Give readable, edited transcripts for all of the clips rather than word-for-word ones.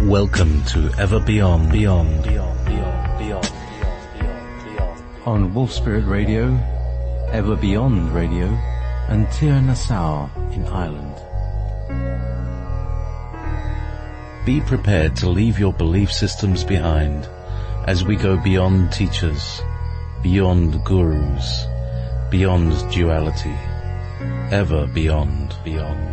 Welcome to Ever Beyond, Beyond, Beyond, Beyond, Beyond, Beyond, Beyond. On Wolf Spirit Radio, Ever Beyond Radio, and Tir Nassau in Ireland. Be prepared to leave your belief systems behind as we go beyond teachers, beyond gurus, beyond duality, ever beyond, beyond.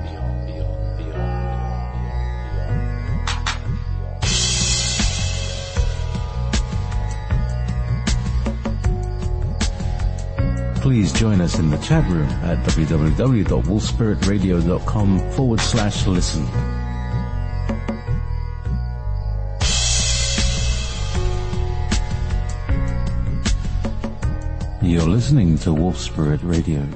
Please join us in the chat room at www.wolfspiritradio.com/listen. You're listening to Wolf Spirit Radio.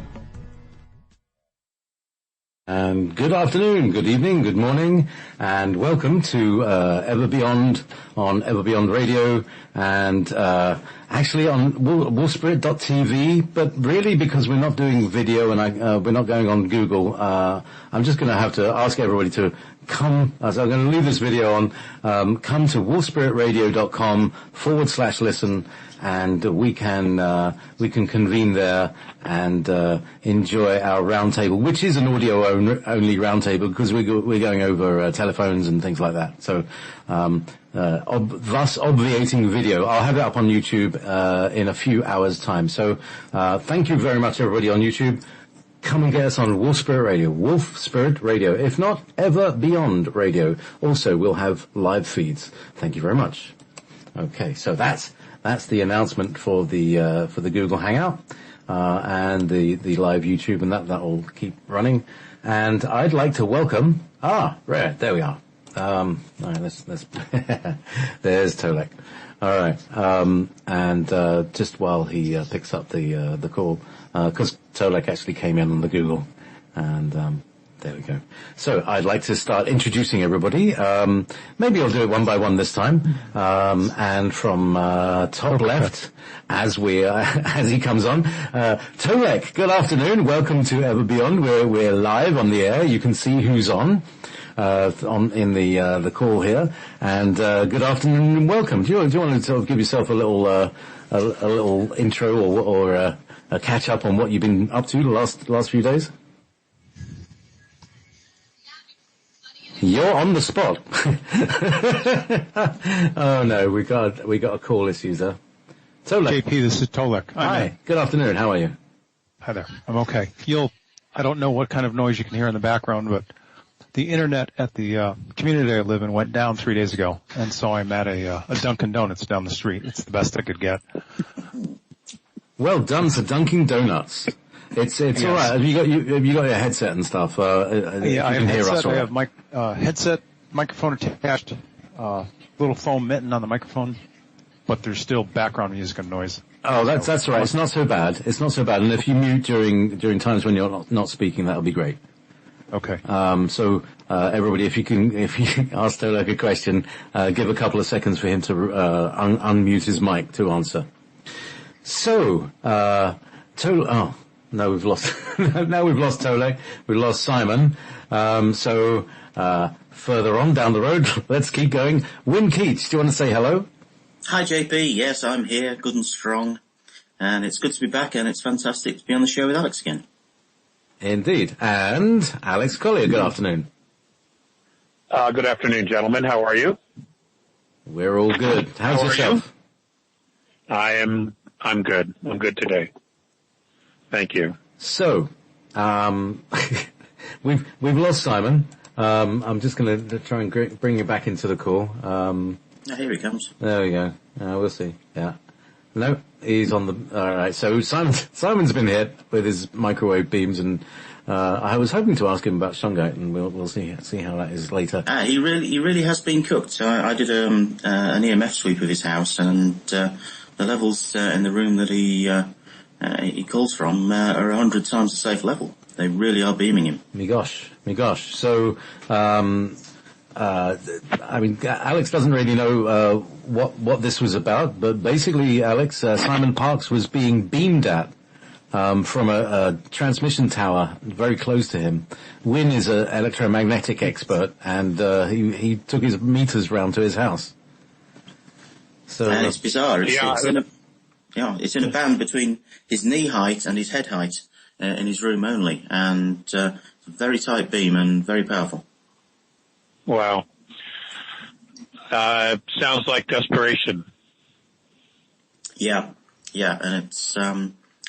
Good afternoon, good evening, good morning, and welcome to Ever Beyond on Ever Beyond Radio, and actually on wolfspirit.tv, but really because we're not doing video and we're not going on Google, I'm just going to have to ask everybody to come, so I'm going to leave this video on, come to wolfspiritradio.com/listen, and we can convene there and enjoy our roundtable, which is an audio only roundtable because we're going over telephones and things like that. So thus obviating video. I'll have it up on YouTube in a few hours' time. So thank you very much, everybody on YouTube. Come and get us on Wolf Spirit Radio, Wolf Spirit Radio. If not, Ever Beyond Radio. Also, we'll have live feeds. Thank you very much. Okay, so that's the announcement for the Google Hangout and the live YouTube, and that will keep running. And I'd like to welcome Rare. There we are. All right, let's there's Tolek. All right, and just while he picks up the call, because Tolek actually came in on the Google, and there we go. So I'd like to start introducing everybody. Maybe I'll do it one by one this time. And from top left, as he comes on, Tolek. Good afternoon. Welcome to Ever Beyond. We're live on the air. You can see who's on in the call here. And good afternoon and welcome. Do you want to sort of give yourself a little intro or a catch up on what you've been up to the last few days? You're on the spot. Oh no, we got a call issues there. Tolek. JP, this is Tolek. Hi. Good afternoon. How are you? Hi there. I'm okay. I don't know what kind of noise you can hear in the background, but the internet at the community I live in went down 3 days ago, and so I'm at a Dunkin' Donuts down the street. It's the best I could get. Well done for Dunkin' Donuts. It's yes. All right. Have you got your headset and stuff? Yeah, I have headset. I have headset, microphone attached, little foam mitten on the microphone, but there's still background music and noise. Oh, that's all right. It's not so bad. It's not so bad. And if you mute during times when you're not speaking, that'll be great. Okay. So everybody, if you ask Tolek a question, give a couple of seconds for him to unmute his mic to answer. So, no, we've lost. Now we've lost Tolek. We've lost Simon. So further on down the road, let's keep going. Win Keats, do you want to say hello? Hi JP. Yes, I'm here, good and strong, and it's good to be back, and it's fantastic to be on the show with Alex again. Indeed, and Alex Collier. Good afternoon. Good afternoon, gentlemen. How are you? We're all good. How's yourself? I'm good. I'm good today. Thank you. So, we've lost Simon. I'm just going to try and bring you back into the call. Here he comes. There we go. We'll see. Yeah. No, he's on the. All right. So Simon's been hit with his microwave beams, and I was hoping to ask him about Shungite, and we'll see how that is later. He really has been cooked. I did an EMF sweep of his house, and the levels in the room that he calls from are 100 times the safe level. They really are beaming him. Me gosh. So, I mean, Alex doesn't really know what this was about, but basically, Alex, Simon Parks was being beamed at from a transmission tower very close to him. Wynne is an electromagnetic expert, and he took his meters round to his house. So and it's bizarre. It's in a band between his knee height and his head height in his room only, and very tight beam and very powerful. Wow. Sounds like desperation. Yeah, and it's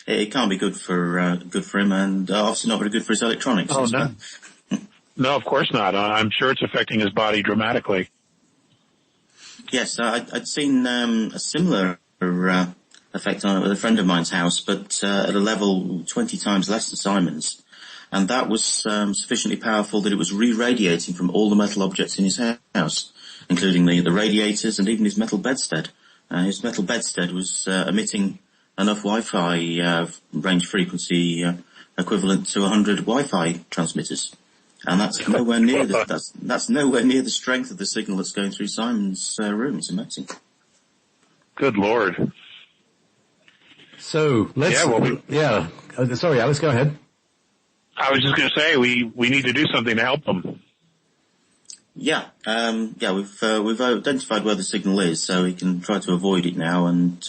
it can't be good for him, and obviously not very good for his electronics. Oh no, no, of course not. I'm sure it's affecting his body dramatically. Yes, I'd seen a similar effect on it with a friend of mine's house, but at a level 20 times less than Simon's, and that was sufficiently powerful that it was re-radiating from all the metal objects in his house, including the radiators and even his metal bedstead. His metal bedstead was emitting enough Wi-Fi range frequency equivalent to 100 Wi-Fi transmitters, and that's nowhere near that's nowhere near the strength of the signal that's going through Simon's room. It's amazing. Good Lord. So let's. Sorry, Alex, go ahead. I was just going to say we need to do something to help them. Yeah, we've identified where the signal is, so we can try to avoid it now. And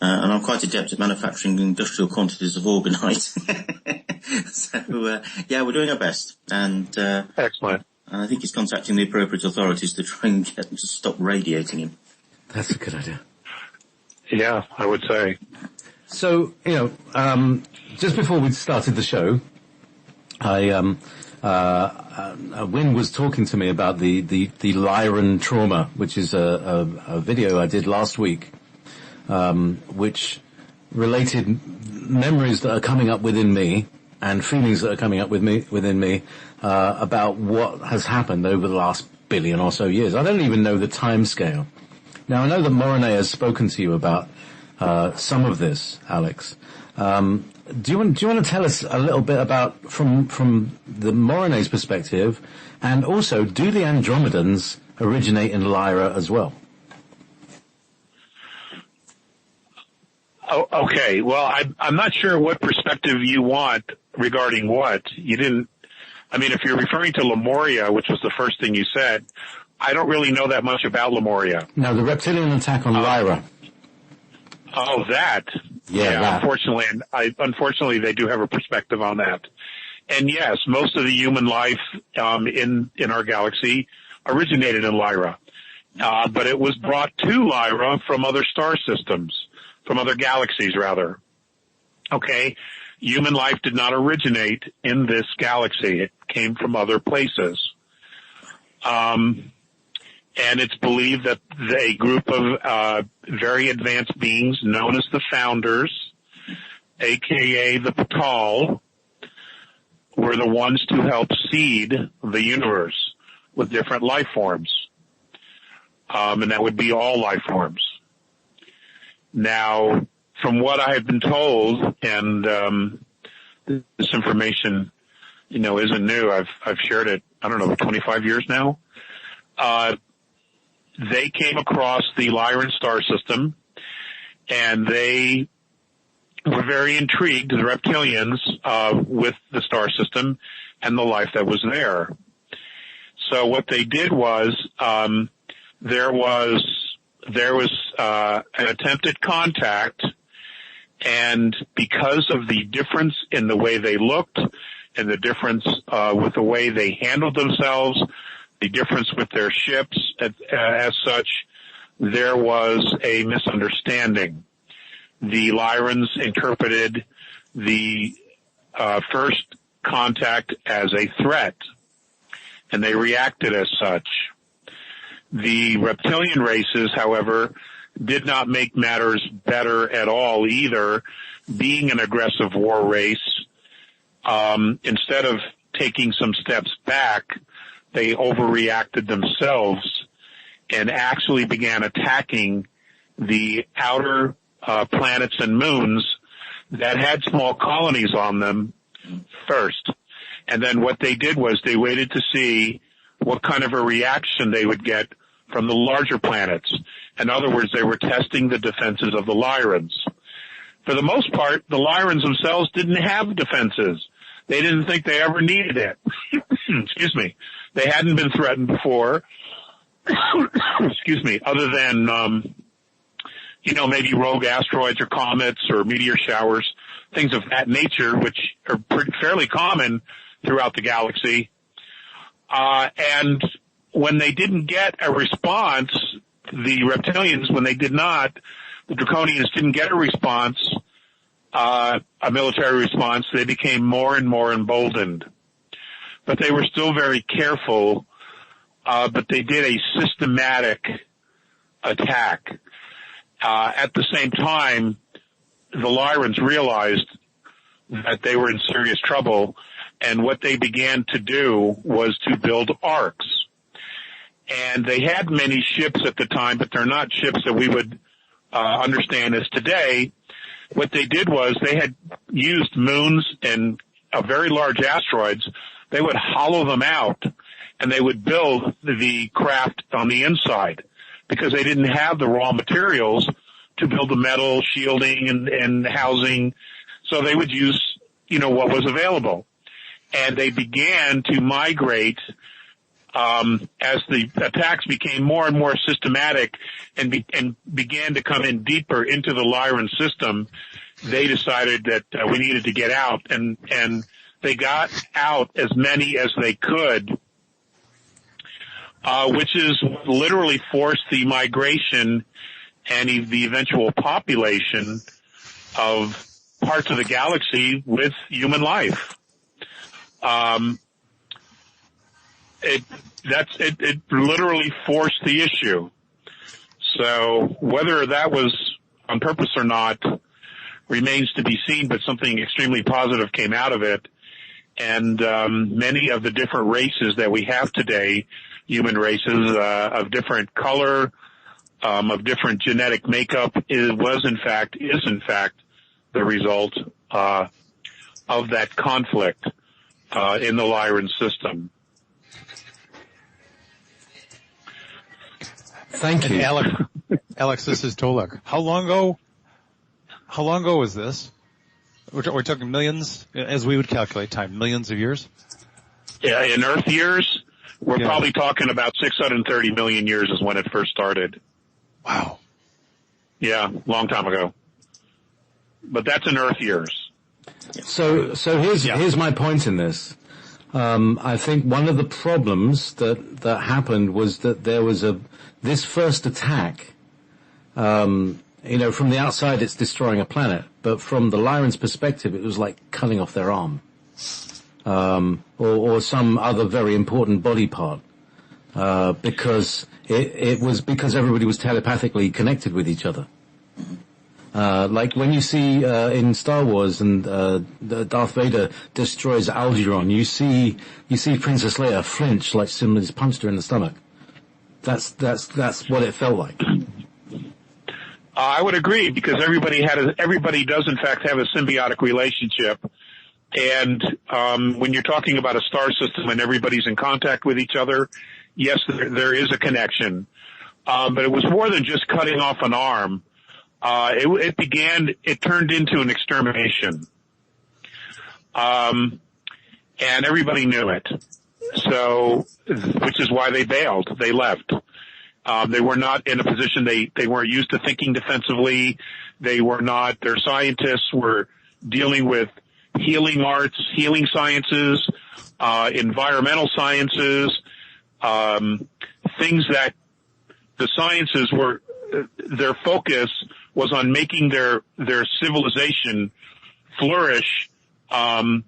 I'm quite adept at manufacturing industrial quantities of orgonite. So we're doing our best. And excellent. And I think he's contacting the appropriate authorities to try and get them to stop radiating him. That's a good idea. Yeah, I would say. So just before we started the show, Wynne was talking to me about the Lyran trauma, which is a video I did last week, which related memories that are coming up within me and feelings that are coming up within me about what has happened over the last billion or so years. I don't even know the time scale. Now, I know that Morane has spoken to you about some of this, Alex. Do you want to tell us a little bit about from the Morane's perspective, and also do the Andromedans originate in Lyra as well? Oh, okay. Well, I'm not sure what perspective you want regarding what. You didn't. I mean, if you're referring to Lemuria, which was the first thing you said, I don't really know that much about Lemuria. No, the reptilian attack on Lyra. Oh, that. Yeah, that. Unfortunately, they do have a perspective on that. And yes, most of the human life in our galaxy originated in Lyra, but it was brought to Lyra from other star systems, from other galaxies rather. Okay, human life did not originate in this galaxy; it came from other places. And it's believed that a group of very advanced beings known as the Founders, aka the Patal, were the ones to help seed the universe with different life forms. And that would be all life forms. Now, from what I have been told, and this information, isn't new. I've shared it, 25 years now. They came across the Lyran star system, and they were very intrigued, the reptilians, with the star system and the life that was there. So what they did was, there was an attempted contact, and because of the difference in the way they looked and the difference with the way they handled themselves, the difference with their ships as such, there was a misunderstanding. The Lyrans interpreted the first contact as a threat, and they reacted as such. The reptilian races, however, did not make matters better at all either, being an aggressive war race. Instead of taking some steps back, they overreacted themselves and actually began attacking the outer planets and moons that had small colonies on them first. And then what they did was they waited to see what kind of a reaction they would get from the larger planets. In other words, they were testing the defenses of the Lyrans. for the most part, the Lyrans themselves didn't have defenses. They didn't think they ever needed it. Excuse me. They hadn't been threatened before. Excuse me. Other than, maybe rogue asteroids or comets or meteor showers, things of that nature, which are fairly common throughout the galaxy. And when they didn't get a response, the reptilians, when they did not, the Draconians didn't get a response, a military response, they became more and more emboldened. But they were still very careful, but they did a systematic attack. At the same time, the Lyrans realized that they were in serious trouble, and what they began to do was to build arcs. And they had many ships at the time, but they're not ships that we would understand as today. What they did was they had used moons and very large asteroids. They would hollow them out, and they would build the craft on the inside because they didn't have the raw materials to build the metal shielding and housing. So they would use, what was available. And they began to migrate as the attacks became more and more systematic and began to come in deeper into the Lyran system. They decided that we needed to get out, and they got out as many as they could, which is literally forced the migration and the eventual population of parts of the galaxy with human life. It literally forced the issue. So whether that was on purpose or not remains to be seen, but something extremely positive came out of it. And many of the different races that we have today, human races of different color, of different genetic makeup, is in fact the result of that conflict in the Lyran system. Thank you. Alex, this is Tolek. How long ago was this? We're talking millions, as we would calculate time, millions of years? Yeah, in Earth years, we're probably talking about 630 million years is when it first started. Wow. Yeah, long time ago. But that's in Earth years. So here's my point in this. I think one of the problems that happened was that there was this first attack. From the outside it's destroying a planet, but from the Lyran's perspective it was like cutting off their arm, or some other very important body part, because it was because everybody was telepathically connected with each other. Like when you see in Star Wars and Darth Vader destroys Alderaan, you see Princess Leia flinch like Simba's punched her in the stomach. That's what it felt like. I would agree, because everybody does in fact have a symbiotic relationship. And when you're talking about a star system and everybody's in contact with each other, yes, there is a connection. But it was more than just cutting off an arm. It turned into an extermination. And everybody knew it. So, which is why they bailed. They left. They were not in a position, they weren't used to thinking defensively. Their scientists were dealing with healing arts, healing sciences, environmental sciences, things that the sciences their focus was on making their civilization flourish, and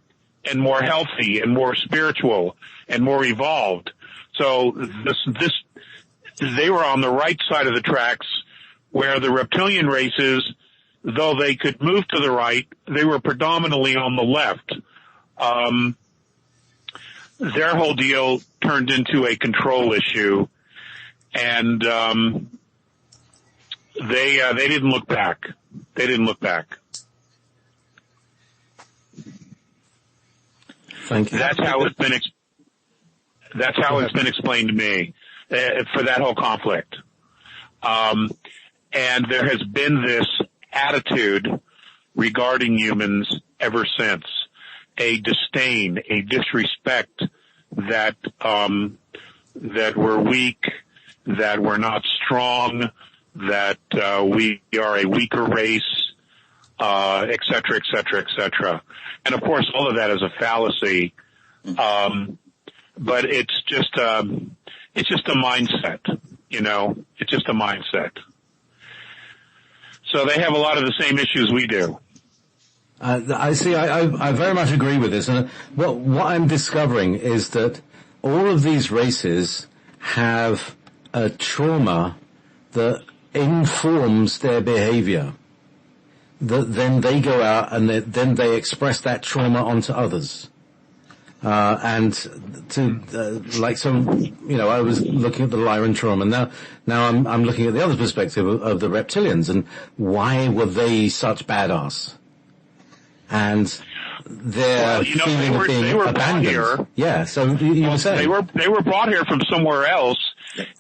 more healthy and more spiritual and more evolved. So they were on the right side of the tracks, where the reptilian races, though they could move to the right, they were predominantly on the left. Their whole deal turned into a control issue, and they didn't look back. They didn't look back. Thank you. That's how it's been explained to me for that whole conflict. And there has been this attitude regarding humans ever since. A disdain, a disrespect that we're weak, that we're not strong, that we are a weaker race, et cetera, et cetera, et cetera. And of course, all of that is a fallacy. But it's just a mindset, it's just a mindset. So they have a lot of the same issues we do. I see. I very much agree with this. And what I'm discovering is that all of these races have a trauma that informs their behavior. That then they go out and then they express that trauma onto others. And I was looking at the Lyran trauma, and now I'm looking at the other perspective of the reptilians, and why were they such badass? And their feeling of being abandoned. Here, yeah, so you were saying they were brought here from somewhere else,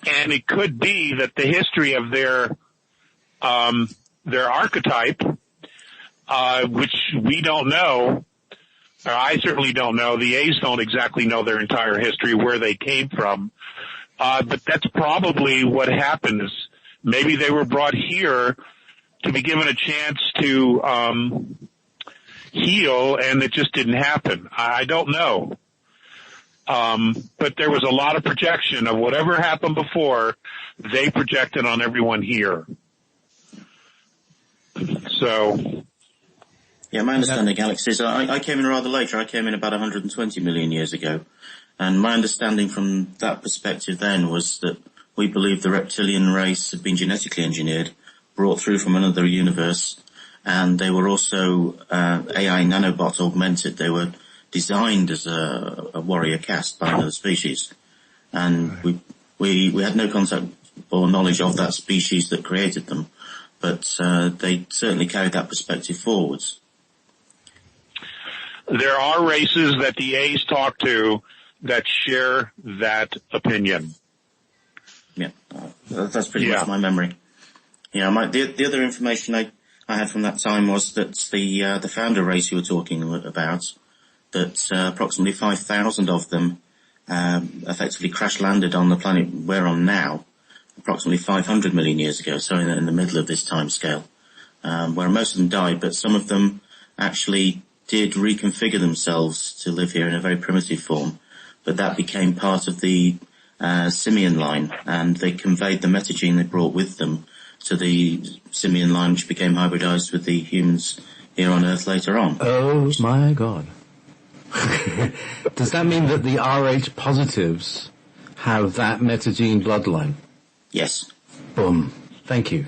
and it could be that the history of their archetype, which we don't know. I certainly don't know. The A's don't exactly know their entire history, where they came from. But that's probably what happens. Maybe they were brought here to be given a chance to heal, and it just didn't happen. I don't know. But there was a lot of projection of whatever happened before. They projected on everyone here. So... Yeah, my understanding, Alex, is I came in rather later. I came in about 120 million years ago. And my understanding from that perspective then was that we believed the reptilian race had been genetically engineered, brought through from another universe, and they were also AI nanobots augmented. They were designed as a warrior caste by another species. And we had no contact or knowledge of that species that created them, but they certainly carried that perspective forwards. There are races that the A's talk to that share that opinion. Yeah, that's pretty much my memory. Yeah, the other information I had from that time was that the founder race you were talking about, that approximately 5,000 of them effectively crash landed on the planet we're on now, approximately 500 million years ago, so in the middle of this time scale, where most of them died, but some of them actually did reconfigure themselves to live here in a very primitive form, but that became part of the simian line, and they conveyed the metagene they brought with them to the simian line, which became hybridized with the humans here on Earth later on. Oh my God. Does that mean that the Rh positives have that metagene bloodline? Yes. Boom. Thank you.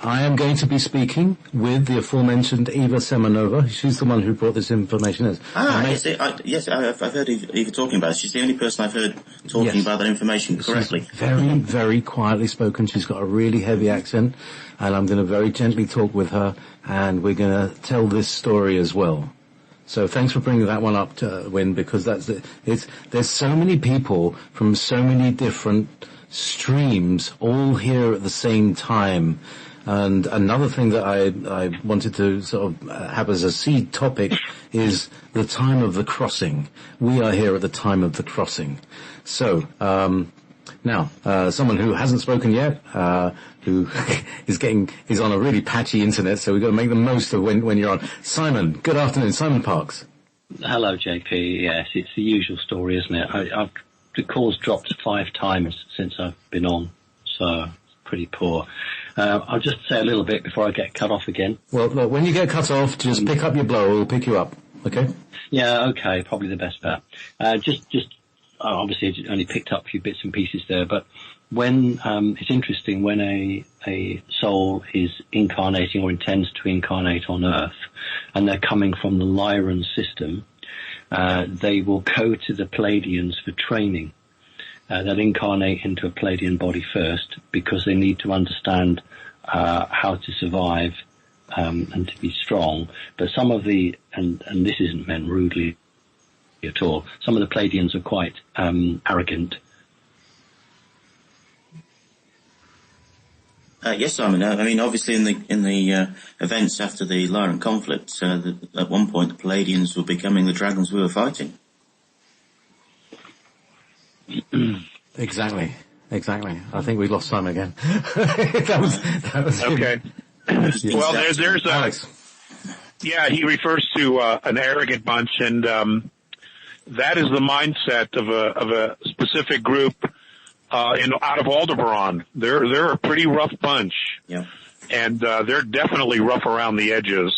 I am going to be speaking with the aforementioned Eva Semenova. She's the one who brought this information in. Yes, I've heard Eva talking about it. She's the only person I've heard talking about that information correctly. She's very, very quietly spoken. She's got a really heavy accent, and I'm going to very gently talk with her, and we're going to tell this story as well. So thanks for bringing that one up, Win, because there's so many people from so many different streams all here at the same time. And another thing that I wanted to sort of have as a seed topic is the time of the crossing. We are here at the time of the crossing. So, now, someone who hasn't spoken yet, who is on a really patchy internet, so we've got to make the most of when you're on. Simon, good afternoon. Simon Parks. Hello, JP. Yes, it's the usual story, isn't it? The call's dropped 5 times since I've been on, so pretty poor. I'll just say a little bit before I get cut off again. Well, look, when you get cut off, just pick up your blower. We'll pick you up. Okay? Yeah, okay. Probably the best bet. Obviously I only picked up a few bits and pieces there, but when, it's interesting when a soul is incarnating or intends to incarnate on Earth, and they're coming from the Lyran system, they will go to the Pleiadians for training. They'll incarnate into a Pleiadian body first because they need to understand how to survive and to be strong. But some of the, and this isn't meant rudely at all, some of the Pleiadians are quite arrogant. Yes, Simon. I mean, obviously, in the events after the Lyran conflict, at one point the Palladians were becoming the dragons we were fighting. Exactly. I think we lost Simon again. that was Okay. Well, there's Alex. Yeah, he refers to an arrogant bunch, and that is the mindset of a specific group out of Aldebaran. They're a pretty rough bunch, Yeah. and they're definitely rough around the edges,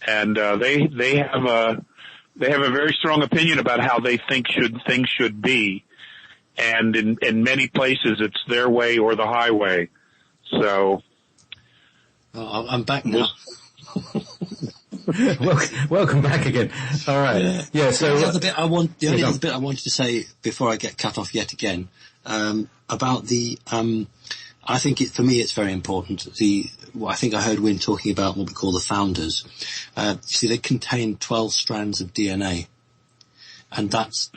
and they have a very strong opinion about how they think things should be, and in many places it's their way or the highway. So I'm back now. Welcome back again. All right. Yeah. So the only other bit I wanted to say before I get cut off yet again about the. I think for me it's very important. I think I heard Wynne talking about what we call the founders. See, they contain 12 strands of DNA. And that's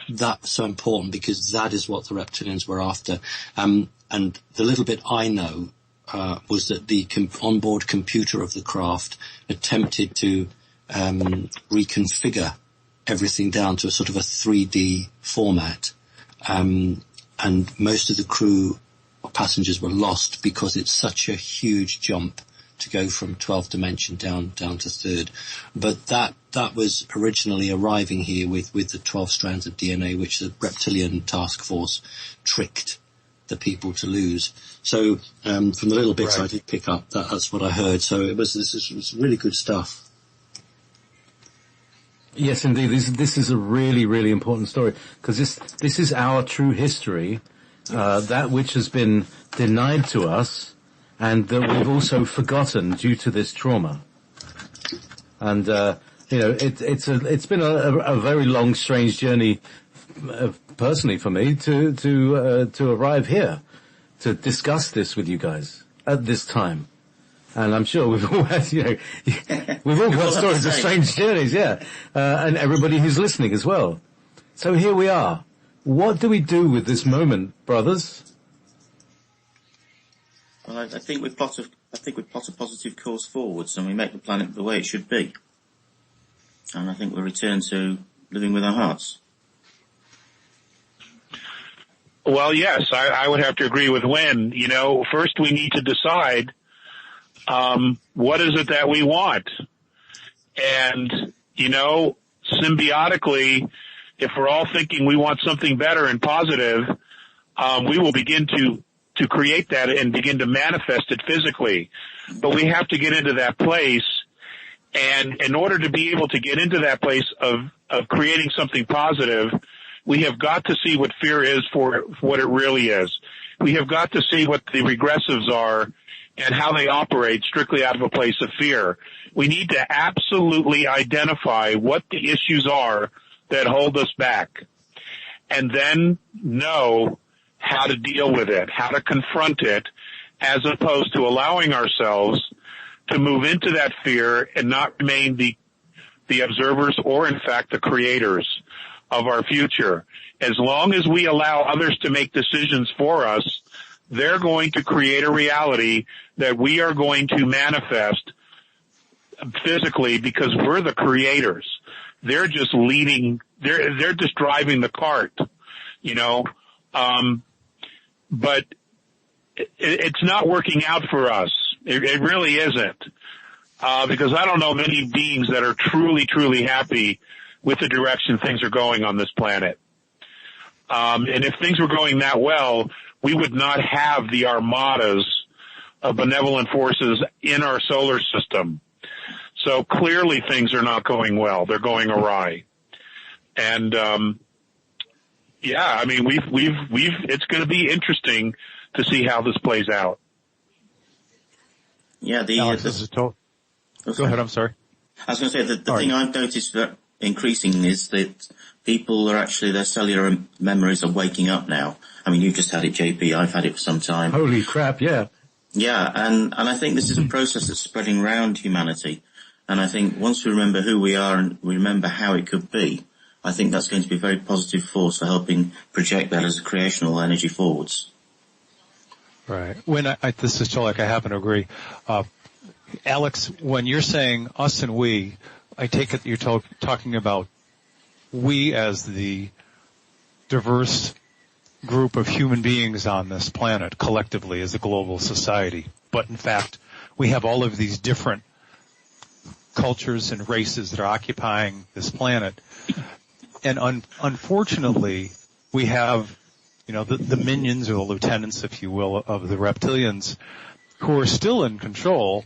so important because that is what the reptilians were after. And the little bit I know was that the onboard computer of the craft attempted to reconfigure everything down to a sort of a 3D format. And most of the crew or passengers were lost because it's such a huge jump to go from 12th dimension down to third. But that was originally arriving here with the 12 strands of DNA, which the reptilian task force tricked the people to lose. So from the little bits I did pick up, that's what I heard. So this was really good stuff. yes, indeed, this is a really, really important story because this is our true history, that which has been denied to us, and that we've also forgotten due to this trauma. And it's been a very long, strange journey, personally for me, to arrive here to discuss this with you guys at this time. And I'm sure we've all had, we've all got stories of strange journeys, yeah, and everybody who's listening as well. So here we are. What do we do with this moment, brothers? Well, I think we plot a positive course forwards, and we make the planet the way it should be. And I think we'll return to living with our hearts. Well, yes, I would have to agree with Wynne. First we need to decide what is it that we want. And, symbiotically, if we're all thinking we want something better and positive, we will begin to create that and begin to manifest it physically. But we have to get into that place. And in order to be able to get into that place of creating something positive, we have got to see what fear is for what it really is. We have got to see what the regressives are and how they operate strictly out of a place of fear. We need to absolutely identify what the issues are that hold us back, and then know how to deal with it, how to confront it, as opposed to allowing ourselves to move into that fear and not remain the observers or, in fact, the creators of our future. As long as we allow others to make decisions for us, they're going to create a reality that we are going to manifest physically because we're the creators. They're just leading, they're just driving the cart, but it's not working out for us. It really isn't. Because I don't know many beings that are truly, truly happy with the direction things are going on this planet. And if things were going that well, we would not have the armadas of benevolent forces in our solar system. So clearly things are not going well. They're going awry. And, it's going to be interesting to see how this plays out. Yeah, Alex, this is Go ahead, I'm sorry. I was going to say the thing I've noticed that increasing is that people are actually, their cellular memories are waking up now. I mean, you've just had it, JP. I've had it for some time. Holy crap, yeah. Yeah, and I think this is a process that's spreading around humanity. And I think once we remember who we are and we remember how it could be, I think that's going to be a very positive force for helping project that as a creational energy forwards. Right. This is Cholak, I happen to agree. Alex, when you're saying us and we, I take it you're talking about we as the diverse group of human beings on this planet collectively as a global society. But in fact, we have all of these different cultures and races that are occupying this planet. And unfortunately, we have, the minions or the lieutenants, if you will, of the reptilians who are still in control,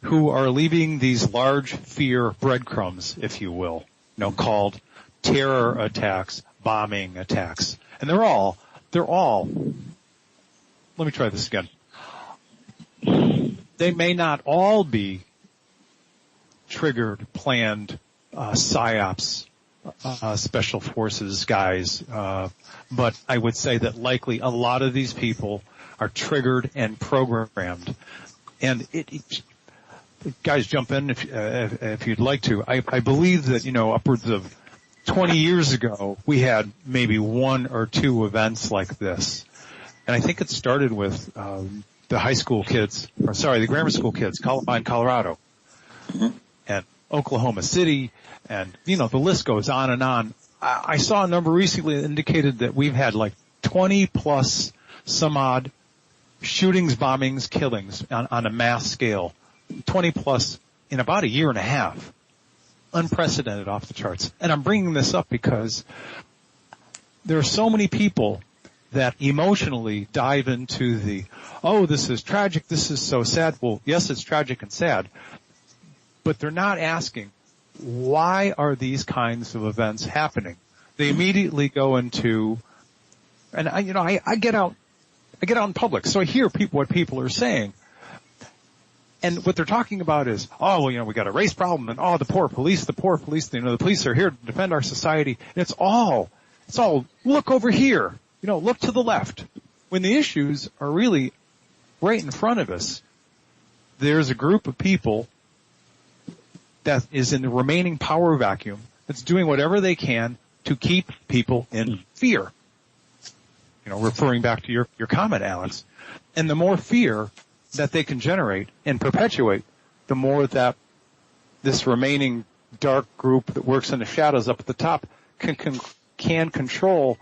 who are leaving these large fear breadcrumbs, if you will, called terror attacks, bombing attacks. And they're all, let me try this again. They may not all be triggered, planned, psyops, special forces guys, but I would say that likely a lot of these people are triggered and programmed. And guys, jump in if you'd like to. I believe that, upwards of 20 years ago, we had maybe one or two events like this. And I think it started with the grammar school kids, Columbine, Colorado, and Oklahoma City, and, the list goes on and on. I saw a number recently that indicated that we've had like 20 plus some odd shootings, bombings, killings on a mass scale. 20 plus in about a year and a half. Unprecedented, off the charts. And I'm bringing this up because there are so many people that emotionally dive into this is tragic, this is so sad. Well, yes, it's tragic and sad, but they're not asking, why are these kinds of events happening? They immediately go into, and I get out in public, so I hear what people are saying. And what they're talking about is, we got a race problem, and the poor police, the police are here to defend our society. And it's all, look over here, look to the left. When the issues are really right in front of us, there's a group of people that is in the remaining power vacuum that's doing whatever they can to keep people in fear. Referring back to your comment, Alex. And the more fear that they can generate and perpetuate, the more that this remaining dark group that works in the shadows up at the top can control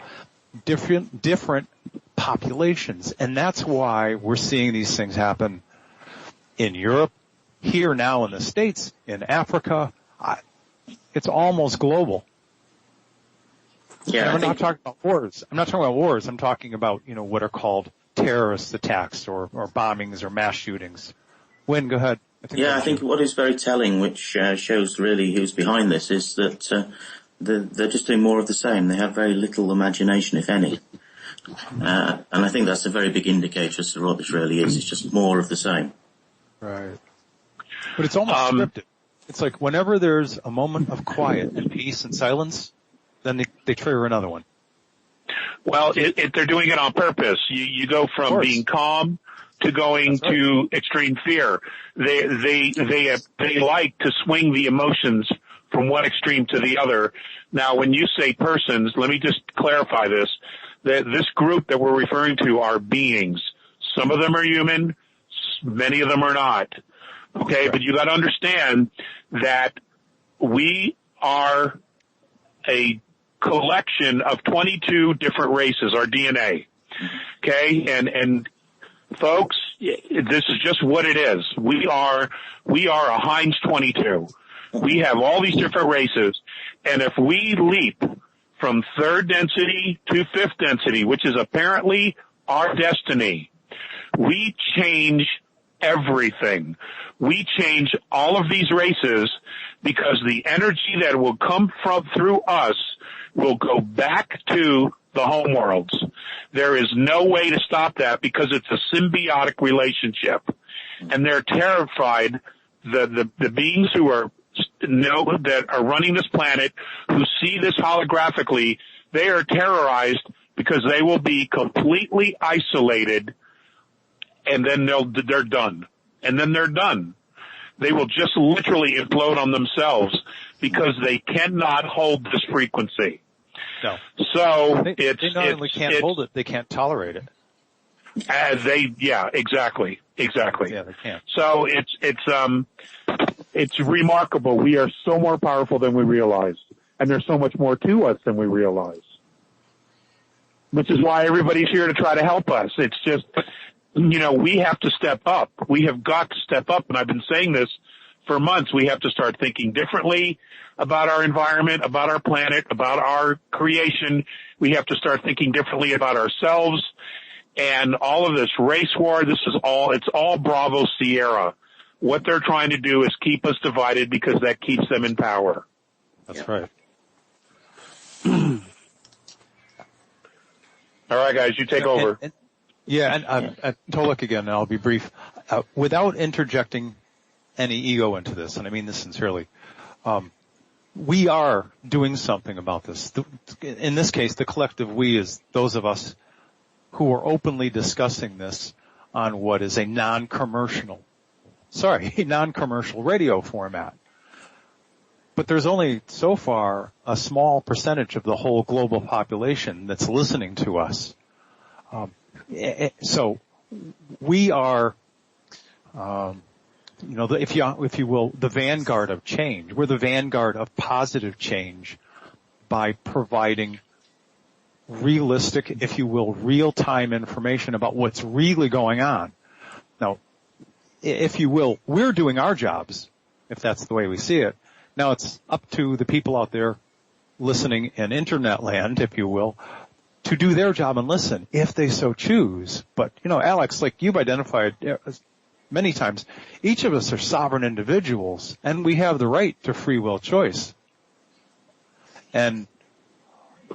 different populations. And that's why we're seeing these things happen in Europe, here now in the States, in Africa. It's almost global. Yeah, I'm not talking about wars. I'm talking about, what are called terrorist attacks or bombings or mass shootings. Wynn, go ahead. I think what is very telling, which shows really who's behind this, is that they're just doing more of the same. They have very little imagination, if any. And I think that's a very big indicator as to what this really is. It's just more of the same. Right. But it's almost scripted. It's like whenever there's a moment of quiet and peace and silence, then they trigger another one. Well, they're doing it on purpose. You go from being calm to going to extreme fear. They like to swing the emotions from one extreme to the other. Now, when you say persons, let me just clarify this. That this group that we're referring to are beings. Some of them are human, many of them are not. Okay, but you got to understand that we are a collection of 22 different races, our DNA. Okay, and folks, this is just what it is. We are a Heinz 22. We have all these different races, and if we leap from third density to fifth density, which is apparently our destiny, we change everything. We change all of these races because the energy that will come through us will go back to the home worlds. There is no way to stop that because it's a symbiotic relationship. And they're terrified, the beings who that are running this planet, who see this holographically, they are terrorized because they will be completely isolated, and then they're done. And then they're done. They will just literally implode on themselves because they cannot hold this frequency. No. So they not only can't hold it, they can't tolerate it. Exactly. Yeah, they can't. So it's remarkable. We are so more powerful than we realize, and there's so much more to us than we realize. Which is why everybody's here to try to help us. It's just, we have to step up. We have got to step up, and I've been saying this for months. We have to start thinking differently about our environment, about our planet, about our creation. We have to start thinking differently about ourselves. And all of this race war, it's all Bravo Sierra. What they're trying to do is keep us divided because that keeps them in power. That's right. All right, guys, you take over. And Tolek again, and I'll be brief. Without interjecting any ego into this, and I mean this sincerely, we are doing something about this. In this case, the collective we is those of us who are openly discussing this on what is a non-commercial radio format. But there's only so far a small percentage of the whole global population that's listening to us. So we are, if you will, the vanguard of change. We're the vanguard of positive change by providing realistic, if you will, real-time information about what's really going on. Now, if you will, we're doing our jobs, if that's the way we see it. Now it's up to the people out there listening in internet land, if you will, to do their job and listen, if they so choose. But, Alex, like you've identified many times, each of us are sovereign individuals, and we have the right to free will choice. And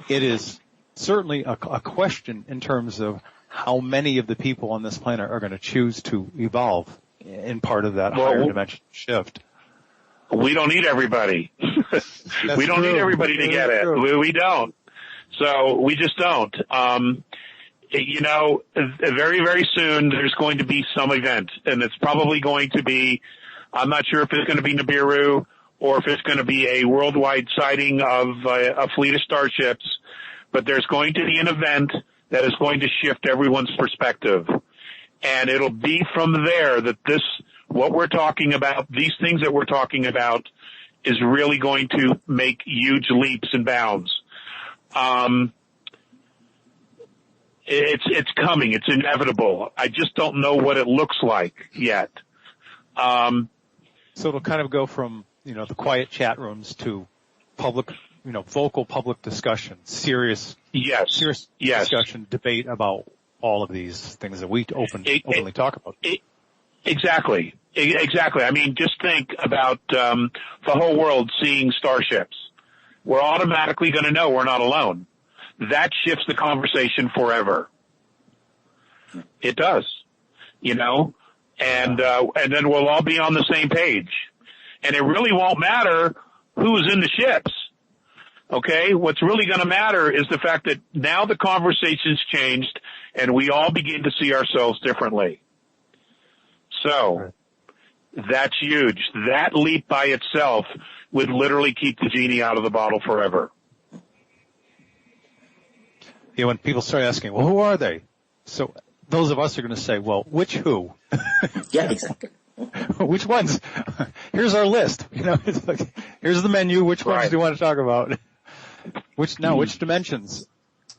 it is certainly a question in terms of how many of the people on this planet are going to choose to evolve in part of that higher dimension shift. We don't need very to get it. We don't. So we just don't. Very, very soon there's going to be some event, and it's probably going to be, I'm not sure if it's going to be Nibiru or if it's going to be a worldwide sighting of a fleet of starships, but there's going to be an event that is going to shift everyone's perspective. And it'll be from there that what we're talking about, these things that we're talking about, is really going to make huge leaps and bounds. It's coming. It's inevitable. I just don't know what it looks like yet. So it'll kind of go from, the quiet chat rooms to public, vocal public discussion, serious discussion, debate about all of these things that we openly talk about. Exactly. I mean, just think about the whole world seeing starships. We're automatically going to know we're not alone. That shifts the conversation forever. It does, and then we'll all be on the same page. And it really won't matter who's in the ships. Okay? What's really going to matter is the fact that now the conversation's changed and we all begin to see ourselves differently. So, that's huge. That leap by itself would literally keep the genie out of the bottle forever. Yeah, when people start asking, well, who are they? So those of us are going to say, well, which who? Yeah, exactly. Which ones? Here's our list. It's like, here's the menu. Which ones do you want to talk about? Which dimensions?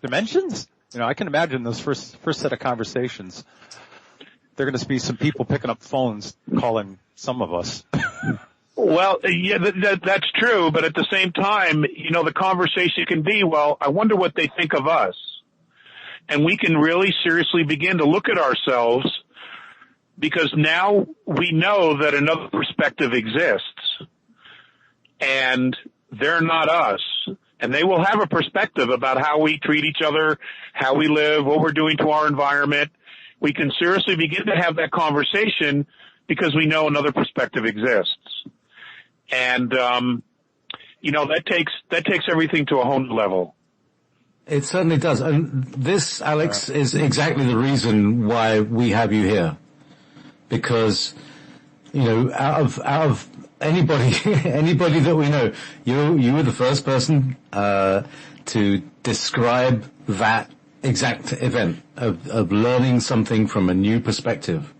Dimensions? I can imagine those first set of conversations. There are going to be some people picking up phones calling some of us. Well, yeah, that's true. But at the same time, the conversation can be, well, I wonder what they think of us. And we can really seriously begin to look at ourselves because now we know that another perspective exists and they're not us. And they will have a perspective about how we treat each other, how we live, what we're doing to our environment. We can seriously begin to have that conversation because we know another perspective exists. And, that takes everything to a whole new level. It certainly does. And this, Alex, is exactly the reason why we have you here. Because, out of anybody that we know, you were the first person, to describe that exact event of learning something from a new perspective,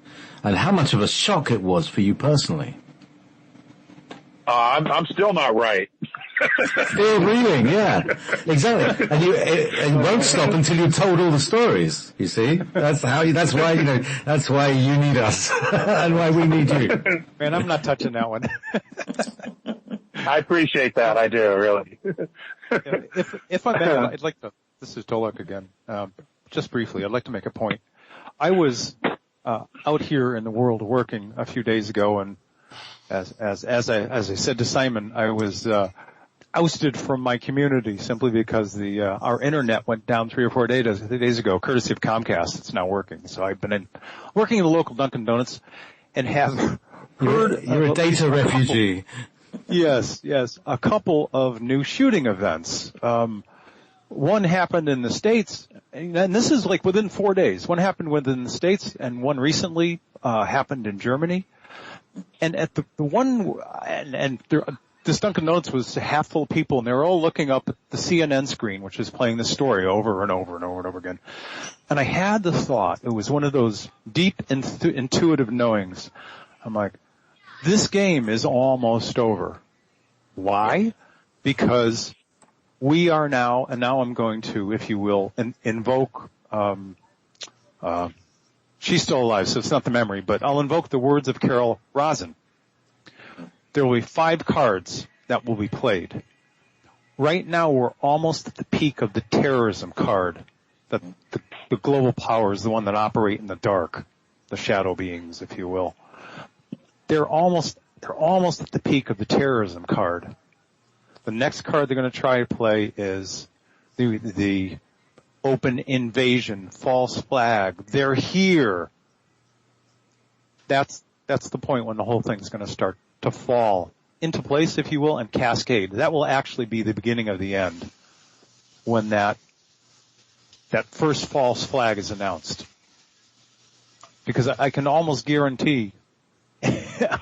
and how much of a shock it was for you personally. I'm still not right. Still reeling, yeah, exactly. And it won't stop until you've told all the stories. You see, that's why you need us, and why we need you. Man, I'm not touching that one. I appreciate that. I do, really. If I may, I'd like to. This is Tolek again. Just briefly, I'd like to make a point. I was out here in the world working a few days ago, and as I said to Simon, I was ousted from my community simply because our internet went down 3 or 4 days ago, courtesy of Comcast. It's now working. So I've been working in the local Dunkin' Donuts and have heard. You're a data refugee. Yes. A couple of new shooting events. One happened in the States, and this is like within 4 days. One happened within the States, and one recently happened in Germany. And at the one, this Dunkin' Donuts was half full of people, and they were all looking up at the CNN screen, which is playing the story over and over and over and over again. And I had the thought, it was one of those deep intuitive knowings. I'm like, this game is almost over. Why? Because we are now, and now I'm going to, if you will, invoke, she's still alive, so it's not the memory, but I'll invoke the words of Carol Rosin. There will be 5 cards that will be played. Right now we're almost at the peak of the terrorism card. The global powers, the one that operate in the dark, the shadow beings, if you will. They're almost at the peak of the terrorism card. The next card they're going to try to play is the open invasion, false flag. They're here. That's the point when the whole thing's going to start to fall into place, if you will, and cascade. That will actually be the beginning of the end when that first false flag is announced. Because I can almost guarantee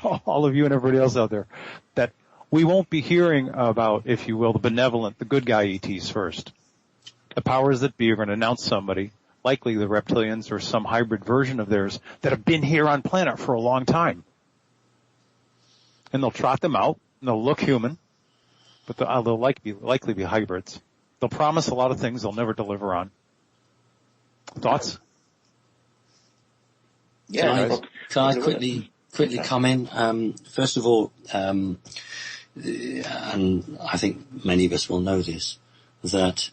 all of you and everybody else out there that we won't be hearing about, if you will, the benevolent, the good guy ETs first. The powers that be are going to announce somebody, likely the reptilians or some hybrid version of theirs, that have been here on planet for a long time. And they'll trot them out, and they'll look human, but they'll likely be hybrids. They'll promise a lot of things they'll never deliver on. Thoughts? Yeah. Can I quickly come in? First of all, and I think many of us will know this, that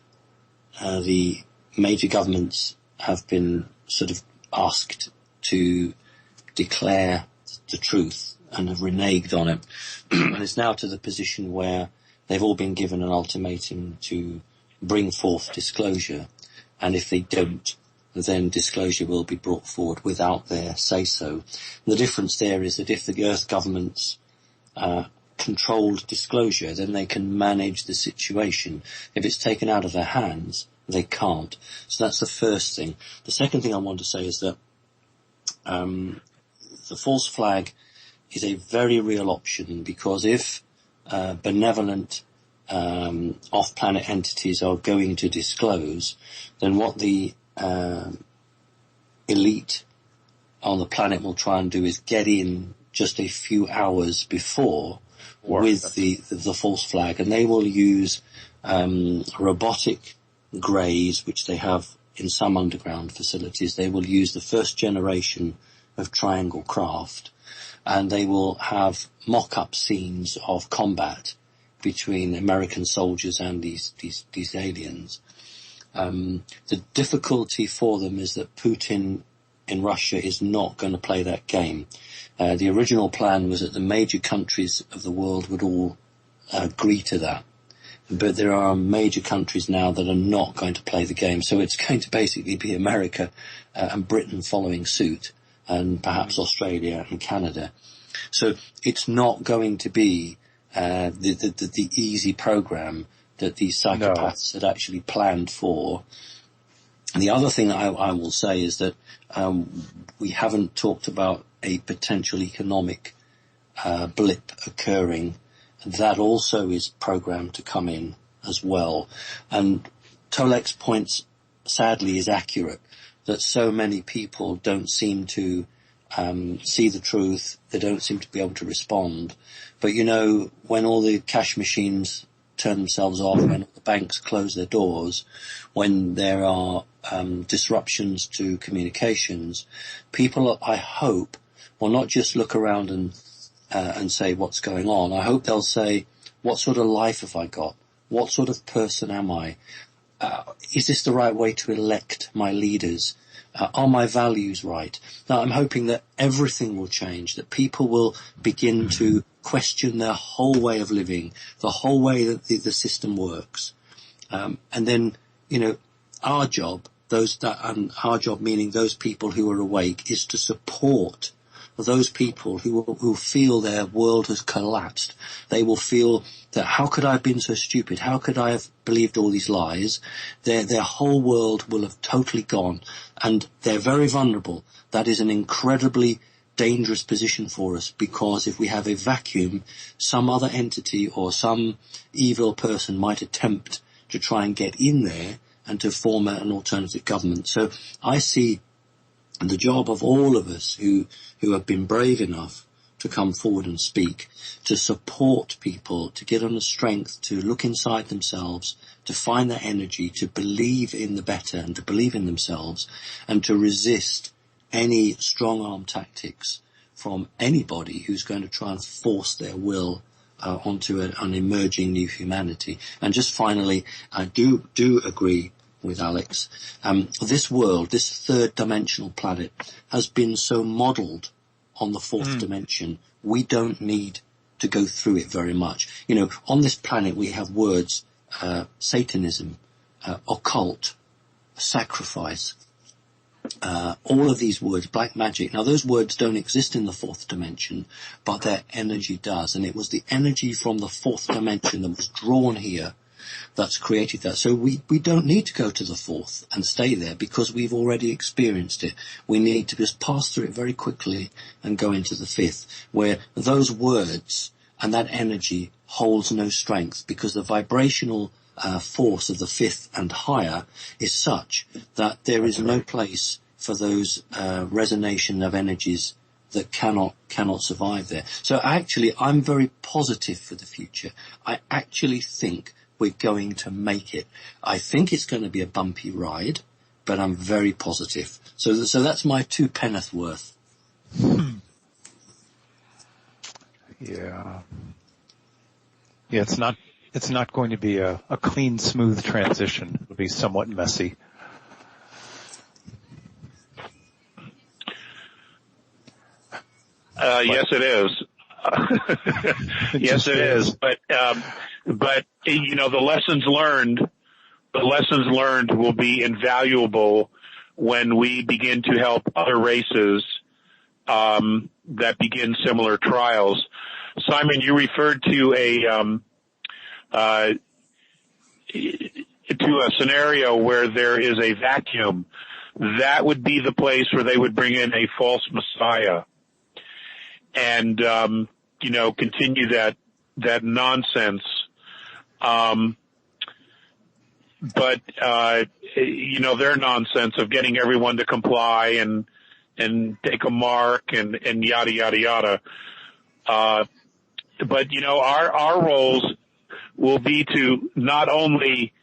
the major governments have been sort of asked to declare the truth and have reneged on it. And it's now to the position where they've all been given an ultimatum to bring forth disclosure. And if they don't, then disclosure will be brought forward without their say-so. The difference there is that if the Earth governments controlled disclosure, then they can manage the situation. If it's taken out of their hands, they can't. So that's the first thing. The second thing I want to say is that the false flag is a very real option, because if benevolent off-planet entities are going to disclose, then what the elite on the planet will try and do is get in just a few hours before with the false flag, and they will use robotic greys, which they have in some underground facilities. They will use the first generation of triangle craft, and they will have mock-up scenes of combat between American soldiers and these aliens. The difficulty for them is that Putin in Russia is not going to play that game. The original plan was that the major countries of the world would all agree to that. But there are major countries now that are not going to play the game. So it's going to basically be America and Britain following suit, and perhaps Australia and Canada. So it's not going to be the easy program that these psychopaths had actually planned for. And the other thing I will say is that we haven't talked about a potential economic blip occurring. That also is programmed to come in as well. And Tolek's points sadly is accurate, that so many people don't seem to see the truth. They don't seem to be able to respond. But when all the cash machines turn themselves off, when the banks close their doors, when there are disruptions to communications, people, I hope, will not just look around and say what's going on. I hope they'll say, what sort of life have I got? What sort of person am I? Is this the right way to elect my leaders? Are my values right? Now, I'm hoping that everything will change, that people will begin to question their whole way of living, the whole way that the system works. And then, our job, our job meaning those people who are awake, is to support those people who feel their world has collapsed. They will feel that, how could I have been so stupid? How could I have believed all these lies? Their whole world will have totally gone, and they're very vulnerable. That is an incredibly dangerous position for us, because if we have a vacuum, some other entity or some evil person might attempt to try and get in there and to form an alternative government. So I see the job of all of us who have been brave enough to come forward and speak, to support people, to get on the strength, to look inside themselves, to find that energy, to believe in the better and to believe in themselves, and to resist any strong-arm tactics from anybody who's going to try and force their will onto an emerging new humanity. And just finally, I do agree with Alex. This world, this third-dimensional planet, has been so modelled on the fourth dimension. We don't need to go through it very much. On this planet we have words, Satanism, occult, sacrifice, all of these words, black magic. Now, those words don't exist in the fourth dimension, but their energy does. And it was the energy from the fourth dimension that was drawn here that's created that. So we don't need to go to the fourth and stay there, because we've already experienced it. We need to just pass through it very quickly and go into the fifth, where those words and that energy holds no strength, because the vibrational force of the fifth and higher is such that there is no place for those resonation of energies that cannot survive there. So actually, I'm very positive for the future. I actually think we're going to make it. I think it's going to be a bumpy ride, but I'm very positive. So that's my 2 penneth worth. Yeah. Yeah, it's not going to be a clean, smooth transition. It'll be somewhat messy. Yes, it is. Yes, it is. But the lessons learned will be invaluable when we begin to help other races that begin similar trials. Simon, you referred to a scenario where there is a vacuum. That would be the place where they would bring in a false messiah and continue that nonsense. But their nonsense of getting everyone to comply and take a mark and yada, yada, yada. But our roles will be to not only,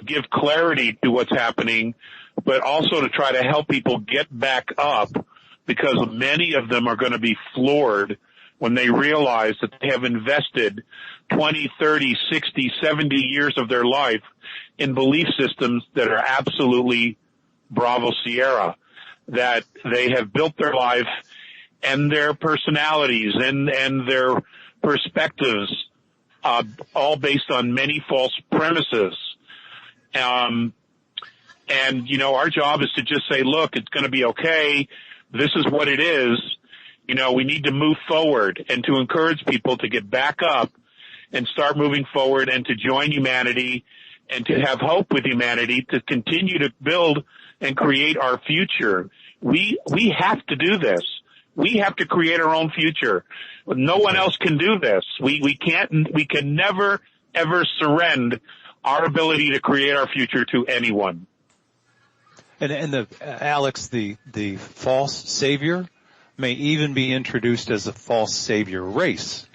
give clarity to what's happening, but also to try to help people get back up, because many of them are going to be floored when they realize that they have invested 20, 30, 60, 70 years of their life in belief systems that are absolutely Bravo Sierra, that they have built their life and their personalities and their perspectives, all based on many false premises. Our job is to just say, look, it's going to be okay. This is what it is. We need to move forward and to encourage people to get back up and start moving forward and to join humanity and to have hope with humanity, to continue to build and create our future. We have to do this. We have to create our own future. No one else can do this. We can never, ever surrender our ability to create our future to anyone. And Alex, the false savior may even be introduced as a false savior race.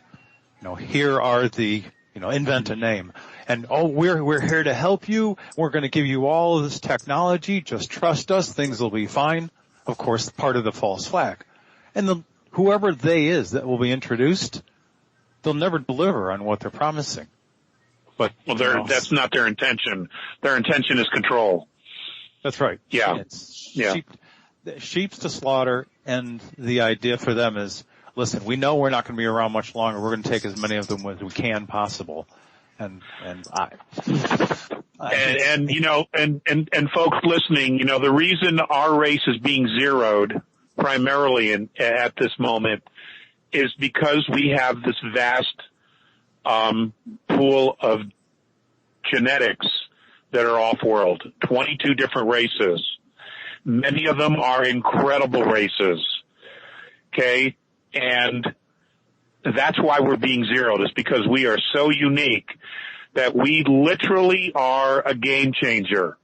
Here are invent a name. And, we're here to help you. We're going to give you all of this technology. Just trust us. Things will be fine. Of course, part of the false flag. And whoever they is that will be introduced, they'll never deliver on what they're promising. But that's not their intention. Their intention is control. That's right. Yeah. Sheep's to slaughter, and the idea for them is, listen, we know we're not going to be around much longer. We're going to take as many of them as we can possible. And folks listening, the reason our race is being zeroed primarily at this moment is because we have this vast pool of genetics that are off-world, 22 different races. Many of them are incredible races, okay? And that's why we're being zeroed, is because we are so unique that we literally are a game changer.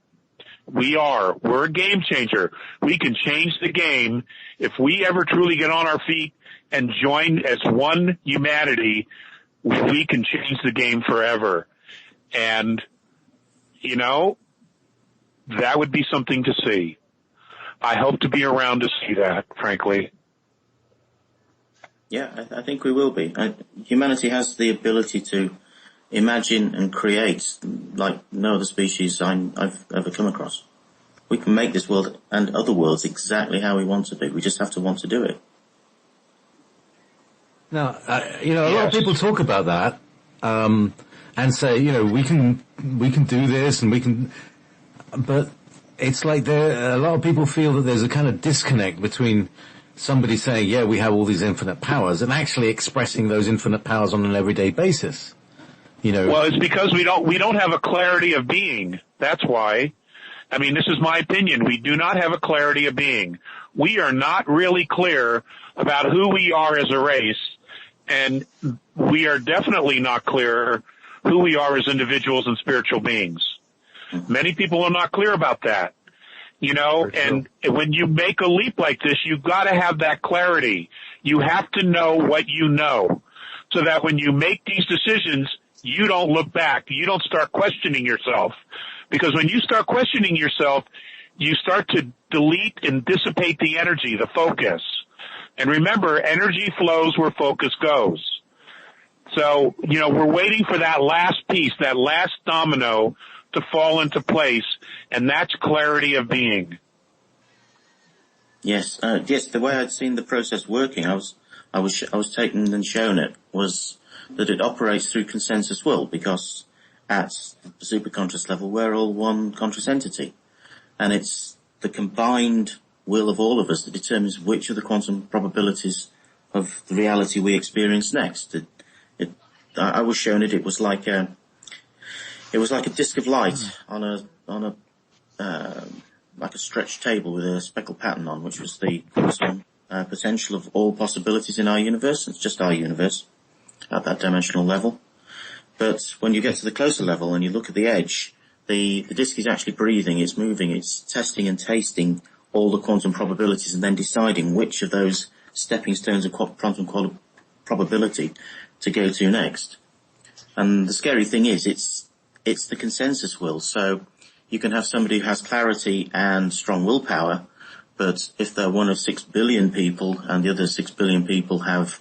We're a game changer. We can change the game. If we ever truly get on our feet and join as one humanity, we can change the game forever. And, that would be something to see. I hope to be around to see that, frankly. Yeah, I think we will be. Humanity has the ability to imagine and create like no other species I've ever come across. We can make this world and other worlds exactly how we want to be. We just have to want to do it. Now, a lot of people talk about that, and say, we can do this and but it's like a lot of people feel that there's a kind of disconnect between somebody saying, yeah, we have all these infinite powers, and actually expressing those infinite powers on an everyday basis. Well, it's because we don't have a clarity of being. That's why. I mean, this is my opinion. We do not have a clarity of being. We are not really clear about who we are as a race, and we are definitely not clear who we are as individuals and spiritual beings. Many people are not clear about that. And when you make a leap like this, you've got to have that clarity. You have to know what you know, so that when you make these decisions, you don't look back. You don't start questioning yourself. Because when you start questioning yourself, you start to delete and dissipate the energy, the focus. And remember, energy flows where focus goes. So, we're waiting for that last piece, that last domino to fall into place, and that's clarity of being. Yes, the way I'd seen the process working, I was taken and shown it, was that it operates through consensus will, because at the superconscious level, we're all one conscious entity. And it's the combined will of all of us that determines which of the quantum probabilities of the reality we experience next. I was shown it was like a disc of light on a like a stretched table with a speckled pattern on, which was the quantum potential of all possibilities in our universe. It's just our universe at that dimensional level. But when you get to the closer level and you look at the edge, the disk is actually breathing, it's moving, it's testing and tasting all the quantum probabilities and then deciding which of those stepping stones of quantum probability to go to next. And the scary thing is, it's the consensus will. So you can have somebody who has clarity and strong willpower, but if they're one of 6 billion people and the other 6 billion people have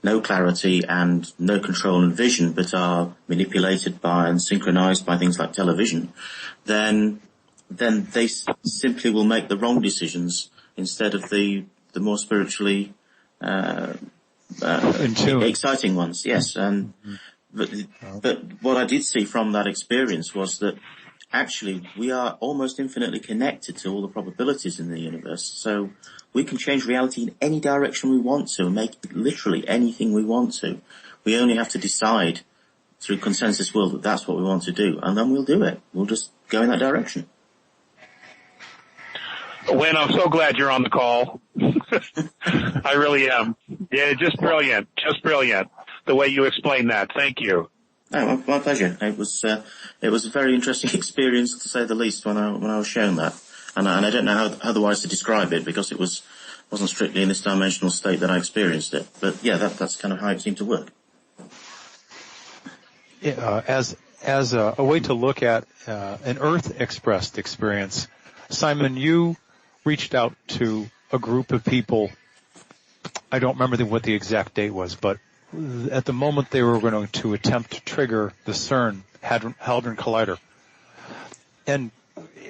no clarity and no control and vision, but are manipulated by and synchronized by things like television, then they simply will make the wrong decisions instead of the more spiritually exciting ones. Yes, and but what I did see from that experience was that actually we are almost infinitely connected to all the probabilities in the universe. So we can change reality in any direction we want to and make literally anything we want to. We only have to decide through consensus will that that's what we want to do, and then we'll do it. We'll just go in that direction. Wynn, I'm so glad you're on the call. I really am. Yeah, just brilliant. Just brilliant. The way you explained that. Thank you. Oh, my pleasure. It was a very interesting experience, to say the least, when I was shown that. and I don't know how otherwise to describe it, because it wasn't strictly in this dimensional state that I experienced it. But yeah, that's kind of how it seemed to work. As a way to look at an Earth expressed experience, Simon, you reached out to a group of people. I don't remember what the exact date was, but at the moment they were going to attempt to trigger the CERN Hadron Collider. And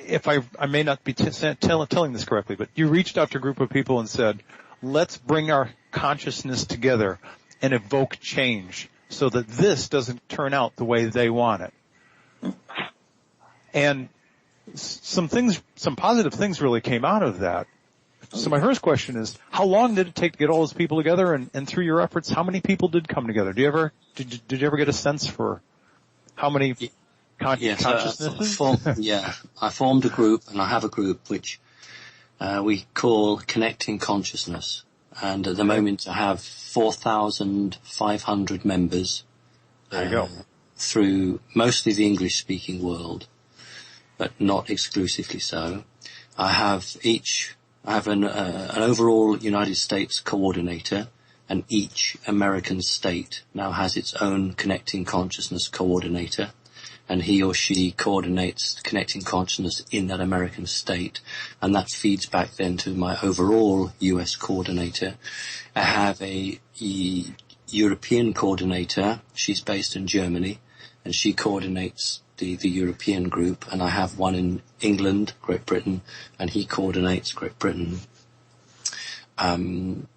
if I may not be telling this correctly, but you reached out to a group of people and said, let's bring our consciousness together and evoke change so that this doesn't turn out the way they want it. And some positive things really came out of that. So my first question is, how long did it take to get all those people together? And through your efforts, how many people did come together? Did you ever get a sense for how many consciousnesses? I formed a group, and I have a group which we call Connecting Consciousness. And at the moment I have 4,500 members. There you go. Through mostly the English-speaking world, but not exclusively so. I have an overall United States coordinator, and each American state now has its own Connecting Consciousness coordinator, and he or she coordinates Connecting Consciousness in that American state, and that feeds back then to my overall US coordinator. I have a European coordinator. She's based in Germany, and she coordinates the European group, and I have one in England, Great Britain, and he coordinates Great Britain. And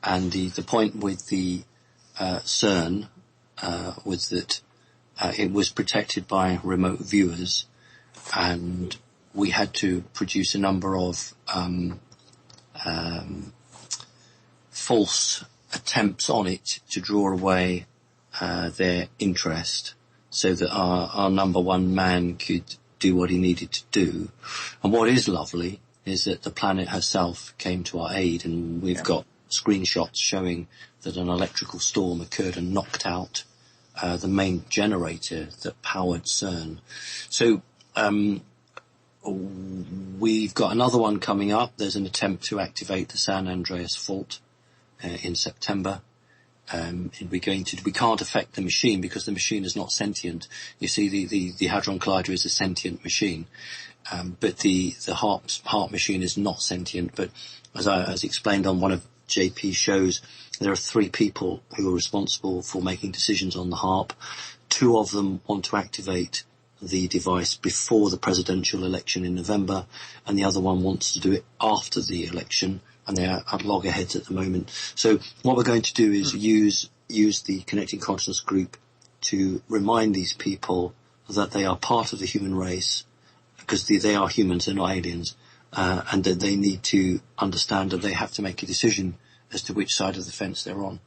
the point with the CERN was that it was protected by remote viewers, and we had to produce a number of false attempts on it to draw away their interest, so that our number one man could do what he needed to do. And what is lovely is that the planet herself came to our aid, and we've got screenshots showing that an electrical storm occurred and knocked out the main generator that powered CERN. So we've got another one coming up. There's an attempt to activate the San Andreas fault in September. We can't affect the machine because the machine is not sentient. You see, the Hadron Collider is a sentient machine, but the HARP machine is not sentient. But as explained on one of JP's shows, there are 3 people who are responsible for making decisions on the HARP. 2 of them want to activate the device before the presidential election in November, and the other one wants to do it after the election. And they are at loggerheads at the moment. So what we're going to do is use the Connecting Consciousness group to remind these people that they are part of the human race, because they are humans, they're not aliens, and that they need to understand that they have to make a decision as to which side of the fence they're on.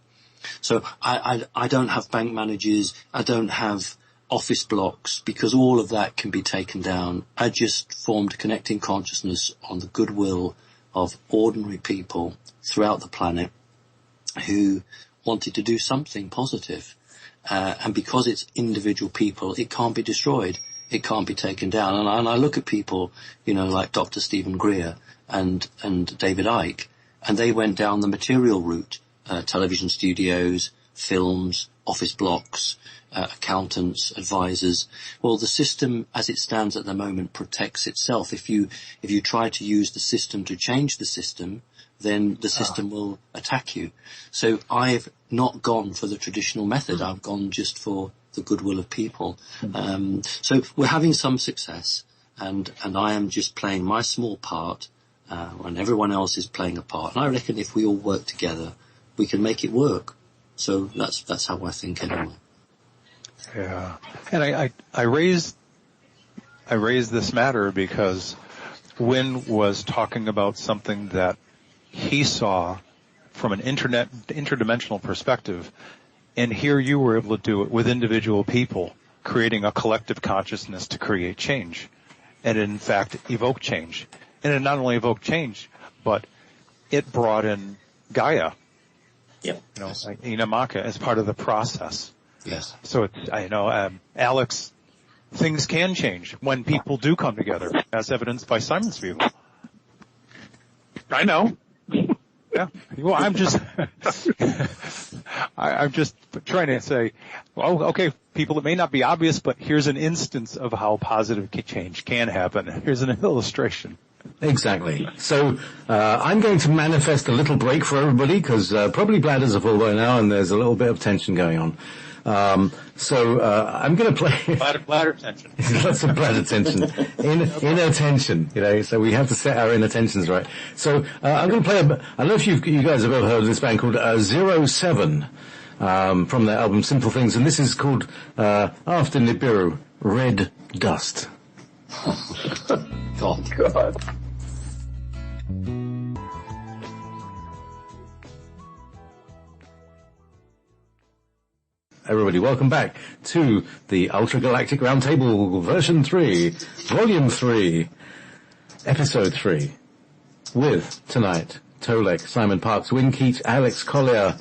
So I don't have bank managers, I don't have office blocks, because all of that can be taken down. I just formed Connecting Consciousness on the goodwill of ordinary people throughout the planet who wanted to do something positive. And because it's individual people, it can't be destroyed. It can't be taken down. And I look at people, like Dr. Stephen Greer and David Icke, and they went down the material route, television studios, films, office blocks, accountants, advisors. Well, the system as it stands at the moment protects itself. If you try to use the system to change the system, then the system will attack you. So I've not gone for the traditional method. I've gone just for the goodwill of people. So we're having some success, and I am just playing my small part, and everyone else is playing a part. And I reckon if we all work together, we can make it work. So that's how I think anyway. Yeah, and I raised this matter because Wynn was talking about something that he saw from an interdimensional perspective, and here you were able to do it with individual people, creating a collective consciousness to create change, and in fact evoke change. And it not only evoked change, but it brought in Gaia, Inamaka, as part of the process. Yes. So Alex, things can change when people do come together, as evidenced by Simon's view. I know. Yeah. Well, I'm just trying to say, well, okay, people, it may not be obvious, but here's an instance of how positive change can happen. Here's an illustration. Exactly. So I'm going to manifest a little break for everybody because probably bladders are full by now and there's a little bit of tension going on. So I'm going to play bladder tension. Lots of bladder tension, inner tension. So we have to set our inner tensions right. So I'm going to play. I don't know if you guys have ever heard of this band called 07 from their album Simple Things, and this is called After Nibiru, Red Dust. Oh God. Everybody, welcome back to the Ultra Galactic Roundtable version 3, volume 3, episode 3, with tonight Tolek, Simon Parks, Win Keats, Alex Collier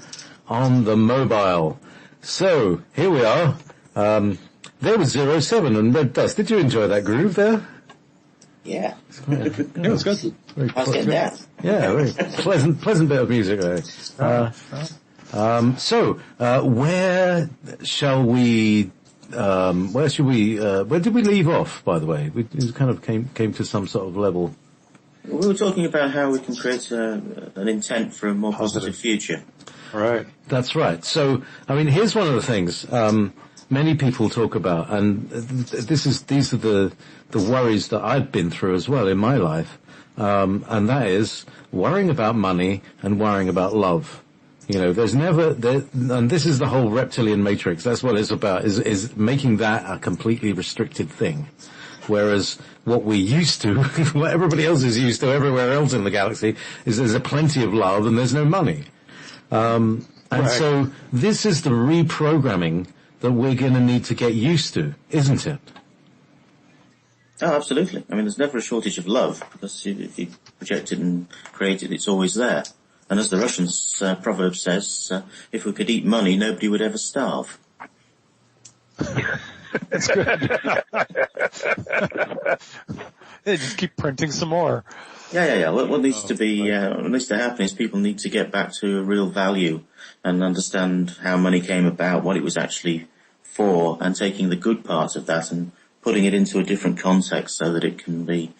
on the mobile. So, here we are. There was 07 and Red Dust. Did you enjoy that groove there? Yeah. It was good. I was getting that. Yeah, very pleasant bit of music there. Where shall we, where did we leave off, by the way? We kind of came to some sort of level. We were talking about how we can create an intent for a more positive future. Right. That's right. So, I mean, here's one of the things, many people talk about, and these are the worries that I've been through as well in my life, and that is worrying about money and worrying about love. There's never, and this is the whole reptilian matrix. That's what it's about, is making that a completely restricted thing. Whereas what we're used to, what everybody else is used to everywhere else in the galaxy, is there's a plenty of love and there's no money. And right. So this is the reprogramming that we're going to need to get used to, isn't it? Oh, absolutely. I mean, there's never a shortage of love, because if you project it and create it, it's always there. And as the Russians proverb says, if we could eat money, nobody would ever starve. That's good. They just keep printing some more. Yeah. What needs to happen is people need to get back to a real value and understand how money came about, what it was actually for, and taking the good parts of that and putting it into a different context so that it can be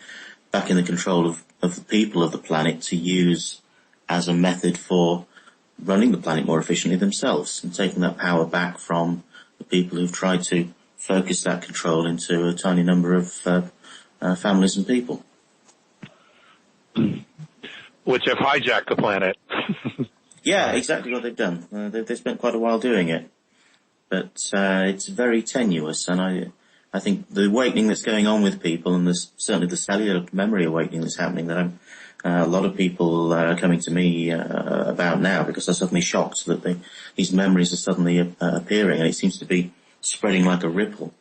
back in the control of the people of the planet to use as a method for running the planet more efficiently themselves, and taking that power back from the people who've tried to focus that control into a tiny number of families and people. Which have hijacked the planet. Yeah, exactly what they've done. They've spent quite a while doing it. But it's very tenuous, and I think the awakening that's going on with people, and there's certainly the cellular memory awakening that's happening, that a lot of people are coming to me about now, because they're suddenly shocked that these memories are suddenly appearing, and it seems to be spreading like a ripple.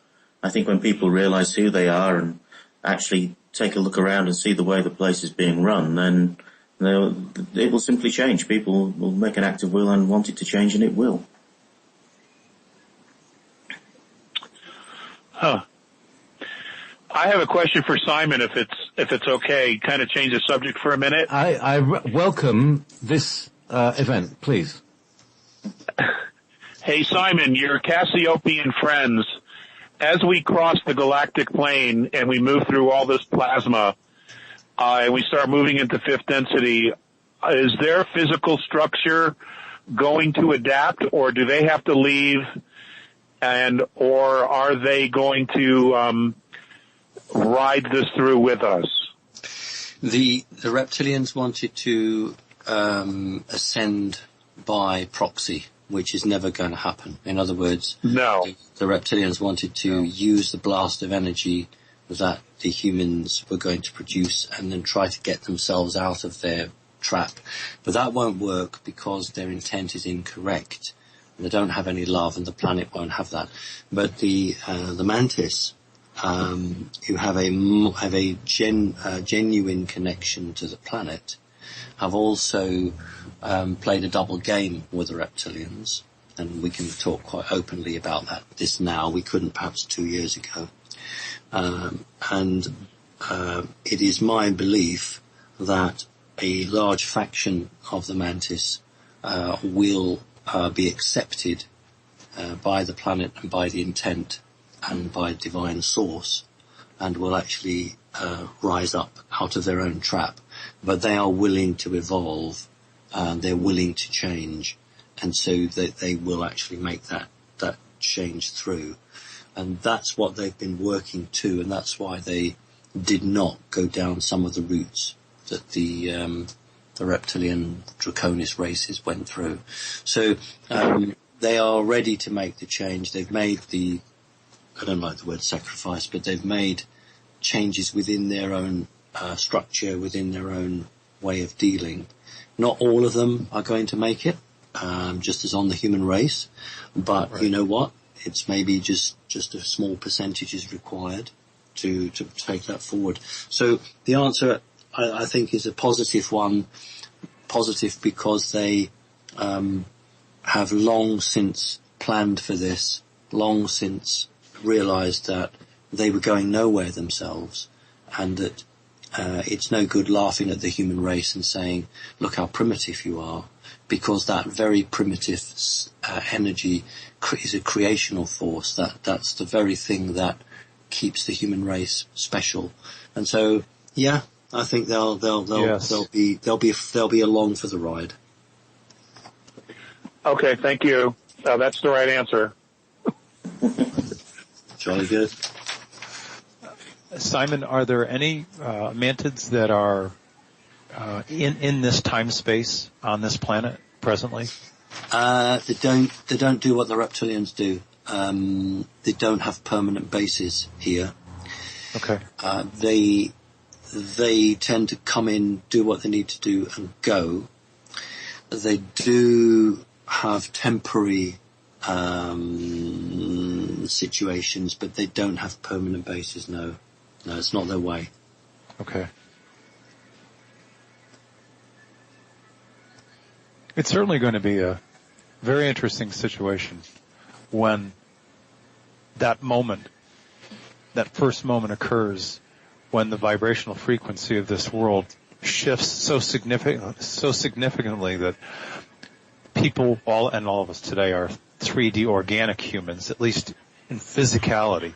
I think when people realize who they are and actually take a look around and see the way the place is being run, then it will simply change. People will make an act of will and want it to change, and it will. Huh. I have a question for Simon, if it's okay. Kind of change the subject for a minute. I welcome this event, please. Hey, Simon, your Cassiopean friends, as we cross the galactic plane and we move through all this plasma, and we start moving into fifth density, is their physical structure going to adapt, or do they have to leave, or are they going to ride this through with us? The reptilians wanted to ascend by proxy, which is never going to happen. In other words, no. The reptilians wanted to use the blast of energy that the humans were going to produce and then try to get themselves out of their trap. But that won't work because their intent is incorrect. They don't have any love, and the planet won't have that. But the mantis, who have a genuine connection to the planet, have also played a double game with the reptilians, and we can talk quite openly about this now. We couldn't perhaps 2 years ago. And it is my belief that a large faction of the mantis will be accepted by the planet and by the intent and by divine source, and will actually rise up out of their own trap. But they are willing to evolve, they're willing to change, and so they will actually make that change through. And that's what they've been working to, and that's why they did not go down some of the routes that the reptilian Draconis races went through. So they are ready to make the change. They've made I don't like the word sacrifice, but they've made changes within their own structure, within their own way of dealing. Not all of them are going to make it, just as on the human race, but right. You know what? It's maybe just a small percentage is required to take that forward. So the answer, I think, is a positive one. Positive because they have long since planned for this, long since realised that they were going nowhere themselves, and that it's no good laughing at the human race and saying, look how primitive you are, because that very primitive energy is a creational force. That's the very thing that keeps the human race special. And so, yeah, I think they'll be along for the ride. Okay, thank you. That's the right answer. Jolly good. Simon, are there any mantids that are in this time space on this planet presently? They don't do what the reptilians do. They don't have permanent bases here. Okay. They tend to come in, do what they need to do, and go. They do have temporary situations, but they don't have permanent bases. No, it's not their way. Okay. It's certainly going to be a very interesting situation when that first moment occurs, when the vibrational frequency of this world shifts so significantly that people, all of us today, are 3D organic humans, at least in physicality.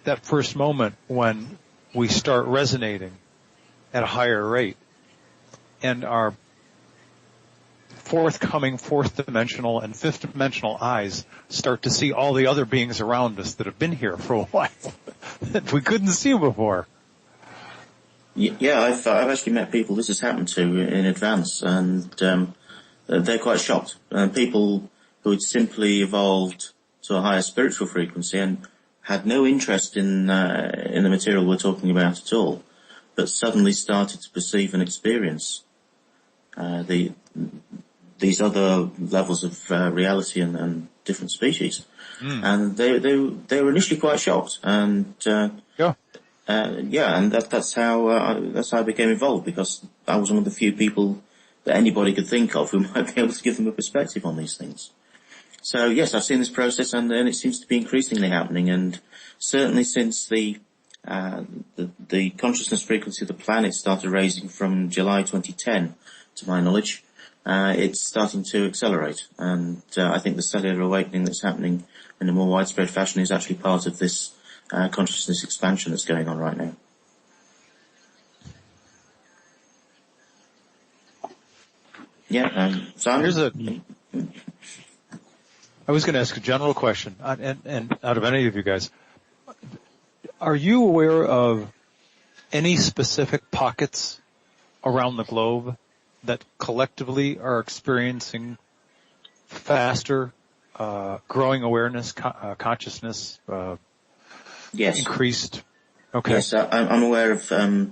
That first moment when we start resonating at a higher rate and our forthcoming fourth dimensional and fifth dimensional eyes start to see all the other beings around us that have been here for a while that we couldn't see before. Yeah, I've actually met people this has happened to in advance, and they're quite shocked. People who had simply evolved to a higher spiritual frequency and had no interest in the material we're talking about at all, but suddenly started to perceive and experience these other levels of reality and different species. And they were initially quite shocked, and and that's how I became involved, because I was one of the few people that anybody could think of who might be able to give them a perspective on these things. So yes, I've seen this process, and it seems to be increasingly happening, and certainly since the consciousness frequency of the planet started raising from July 2010, to my knowledge, it's starting to accelerate, and I think the cellular awakening that's happening in a more widespread fashion is actually part of this consciousness expansion that's going on right now. Yeah, Simon? I was going to ask a general question, and out of any of you guys, are you aware of any specific pockets around the globe that collectively are experiencing faster growing awareness, consciousness, yes, increased? Okay. Yes, I'm aware of a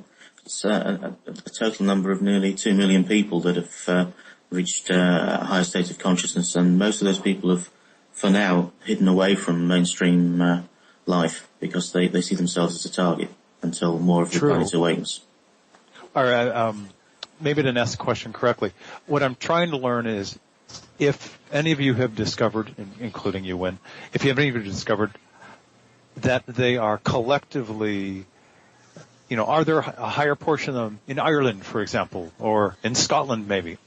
total number of nearly 2 million people that have reached a higher state of consciousness, and most of those people have, for now, hidden away from mainstream life because they see themselves as a target until more of the planet awakens. All right, maybe I didn't ask the question correctly. What I'm trying to learn is if any of you have discovered, including you, Wynn, if you have any of you discovered that they are collectively are there a higher portion of them in Ireland, for example, or in Scotland maybe,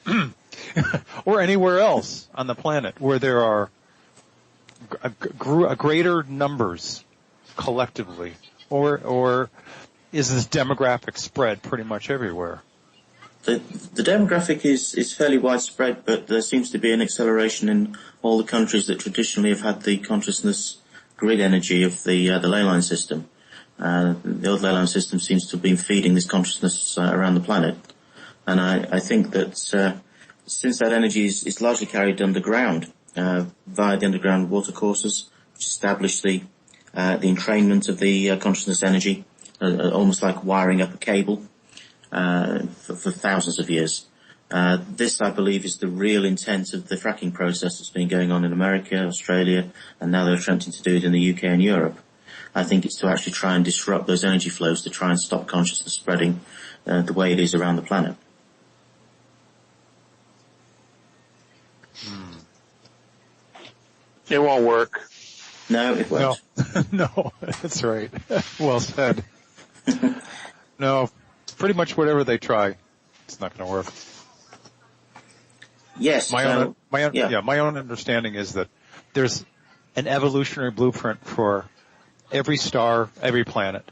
or anywhere else on the planet where there are a greater numbers collectively, or is this demographic spread pretty much everywhere? The demographic is fairly widespread, but there seems to be an acceleration in all the countries that traditionally have had the consciousness grid energy of the ley line system. The old ley line system seems to have been feeding this consciousness around the planet. And I think that since that energy is largely carried underground via the underground water courses, which establish the entrainment of the consciousness energy, almost like wiring up a cable for thousands of years. This, I believe, is the real intent of the fracking process that's been going on in America, Australia, and now they're attempting to do it in the UK and Europe. I think it's to actually try and disrupt those energy flows to try and stop consciousness spreading the way it is around the planet. It won't work. No, it won't. No, that's right. Well said. No, pretty much whatever they try, it's not going to work. Yes. My own understanding is that there's an evolutionary blueprint for every star, every planet,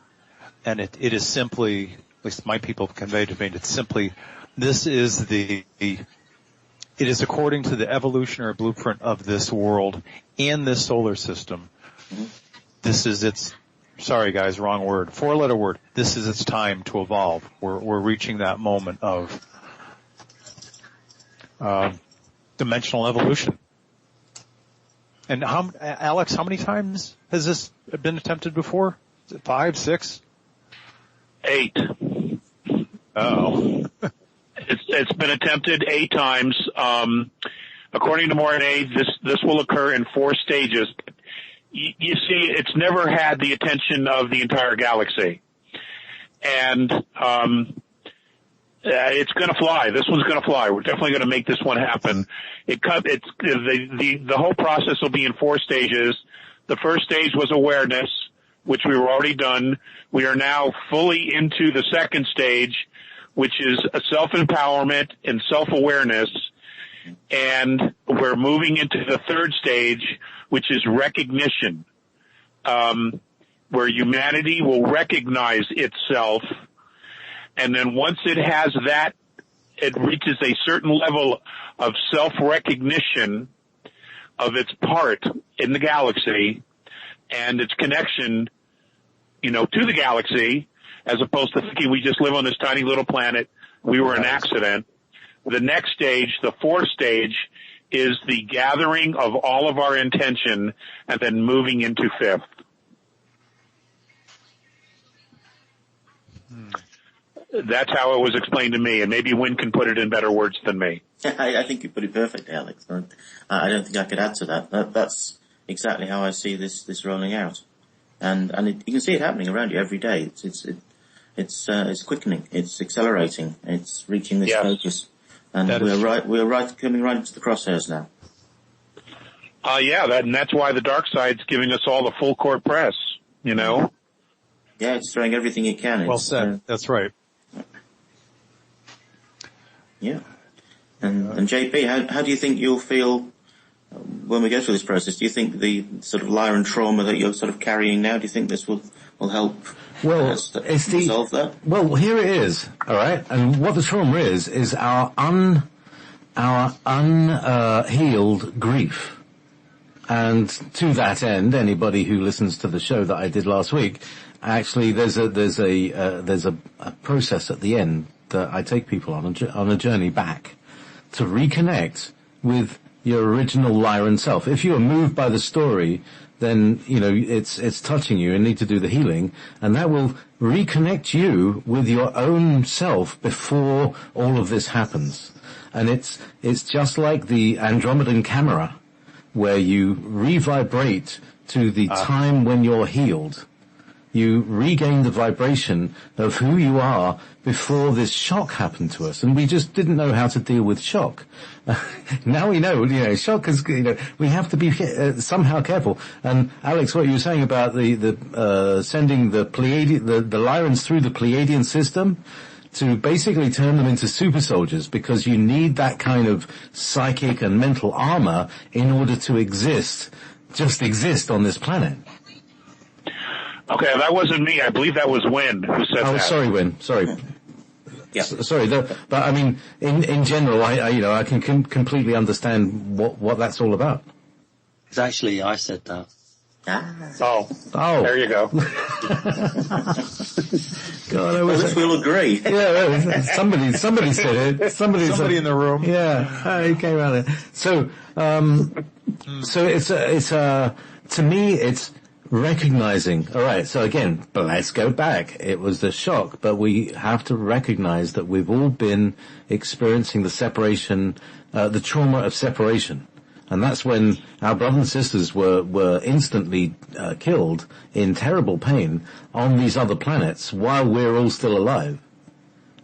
and it is simply, at least my people convey to me, it's simply, it is according to the evolutionary blueprint of this world and this solar system. Mm-hmm. This is its, sorry guys, wrong word, 4-letter word. This is its time to evolve. We're reaching that moment of dimensional evolution. And Alex, how many times has this been attempted before? Is it 5, 6? 8. Oh. It's been attempted 8 times. According to Mornay, this will occur in 4 stages. You see, it's never had the attention of the entire galaxy. And it's going to fly. This one's going to fly. We're definitely going to make this one happen. The whole process will be in 4 stages. The first stage was awareness, which we were already done. We are now fully into the second stage, which is a self-empowerment and self-awareness. And we're moving into the third stage, which is recognition, where humanity will recognize itself. And then once it has that, it reaches a certain level of self-recognition of its part in the galaxy and its connection, to the galaxy, as opposed to thinking we just live on this tiny little planet, we were an accident. The next stage, the 4th stage, is the gathering of all of our intention and then moving into 5th. That's how it was explained to me, and maybe Wynn can put it in better words than me. I think you put it perfectly, Alex. I don't think I could add to that. That's exactly how I see this rolling out, and you can see it happening around you every day. It's quickening, it's accelerating, it's reaching this focus, and we're coming right into the crosshairs now. And that's why the dark side's giving us all the full court press. Yeah, it's throwing everything it can. Well said. That's right. Yeah. And JP, how do you think you'll feel when we go through this process? Do you think the sort of Lyran trauma that you're sort of carrying now, do you think this will help resolve that? Well, here it is, all right? And what the trauma is our unhealed grief. And to that end, anybody who listens to the show that I did last week, actually there's a process at the end that I take people on a journey back to reconnect with your original Lyran self. If you are moved by the story, then, it's touching you and need to do the healing, and that will reconnect you with your own self before all of this happens. And it's just like the Andromedan camera, where you revibrate to the time when you're healed. you regain the vibration of who you are before this shock happened to us. And we just didn't know how to deal with shock. Now we know, shock is, we have to be somehow careful. And Alex, what you were saying about sending the Lyrans through the Pleiadian system to basically turn them into super soldiers, because you need that kind of psychic and mental armor in order to exist on this planet. Okay, that wasn't me. I believe that was Wynn who said that. Oh, sorry, Wynn. Sorry. Yeah. Sorry, but I mean, in general, I can completely understand what that's all about. It's actually, I said that. Oh, there you go. God, we'll agree. Yeah, somebody said it. Somebody in the room. Yeah, he came out there. So it's to me, it's recognizing. All right. So again, but let's go back. It was the shock, but we have to recognize that we've all been experiencing the separation, the trauma of separation. And that's when our brothers and sisters were instantly killed in terrible pain on these other planets while we're all still alive.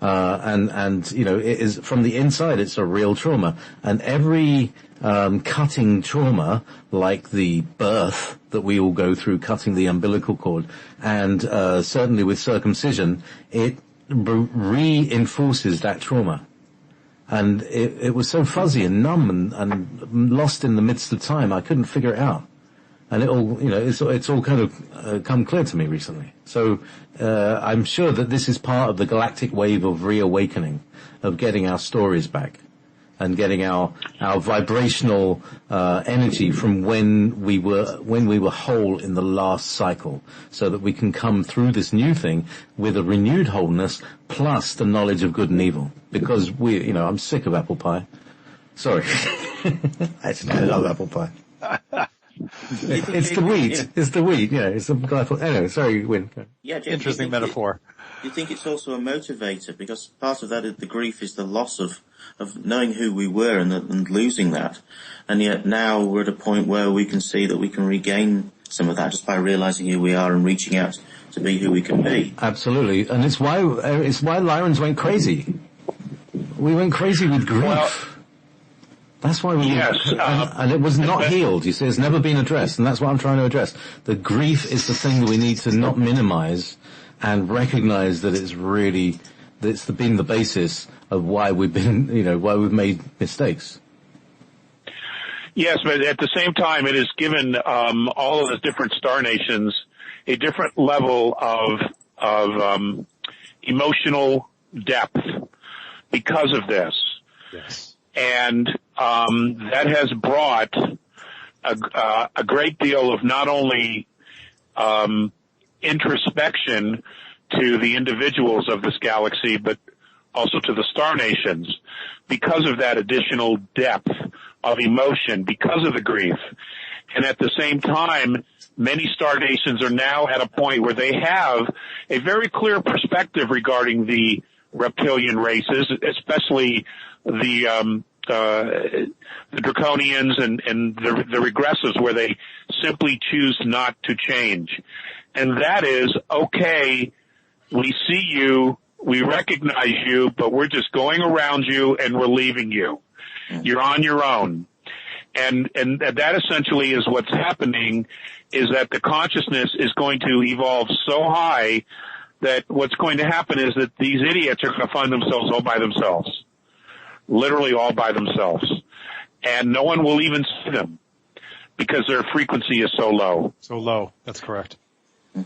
And it is from the inside, it's a real trauma. And every cutting trauma, like the birth that we all go through, cutting the umbilical cord, and certainly with circumcision, it reinforces that trauma. And it was so fuzzy and numb and lost in the midst of time, I couldn't figure it out. And it all, it's all kind of come clear to me recently. So I'm sure that this is part of the galactic wave of reawakening, of getting our stories back and getting our vibrational energy from when we were whole in the last cycle, so that we can come through this new thing with a renewed wholeness plus the knowledge of good and evil. Because I'm sick of apple pie. Sorry. Actually, I love apple pie. It's the wheat. It's the wheat. Yeah, it's the apple. Anyway, sorry, Wynn. Yeah, interesting metaphor. Do you think it's also a motivator? Because part of that is the grief is the loss of knowing who we were and losing that. And yet now we're at a point where we can see that we can regain some of that just by realizing who we are and reaching out to be who we can be. Absolutely. And it's why Lyrans went crazy. We went crazy with grief. Well, that's why we and it was not healed. You see, it's never been addressed, and that's what I'm trying to address. The grief is the thing that we need to not minimize and recognize that it's been the basis of why we've been, why we've made mistakes. Yes, but at the same time, it has given all of the different star nations a different level of emotional depth because of this. Yes. And that has brought a great deal of not only introspection to the individuals of this galaxy, but also to the star nations, because of that additional depth of emotion, because of the grief. And at the same time, many star nations are now at a point where they have a very clear perspective regarding the reptilian races, especially the draconians and the regressives, where they simply choose not to change. And that is, okay, we see you, we recognize you, but we're just going around you and we're leaving you. You're on your own. And that essentially is what's happening, is that the consciousness is going to evolve so high that what's going to happen is that these idiots are going to find themselves all by themselves. Literally all by themselves. And no one will even see them because their frequency is so low. So low. That's correct.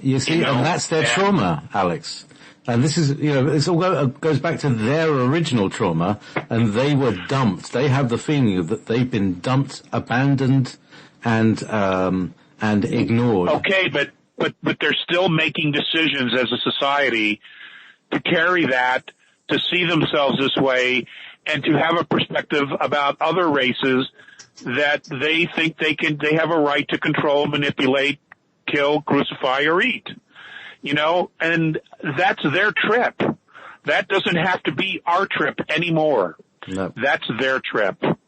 You see, and that's their trauma, Alex. And this is, this all goes back to their original trauma, and they were dumped. They have the feeling that they've been dumped, abandoned, and ignored. Okay, but they're still making decisions as a society to carry that, to see themselves this way, and to have a perspective about other races that they think they have a right to control, manipulate, kill, crucify, or eat. And that's their trip. That doesn't have to be our trip anymore. No. That's their trip. And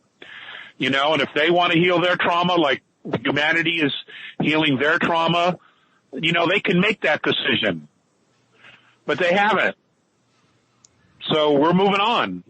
if they want to heal their trauma like humanity is healing their trauma, they can make that decision. But they haven't. So we're moving on.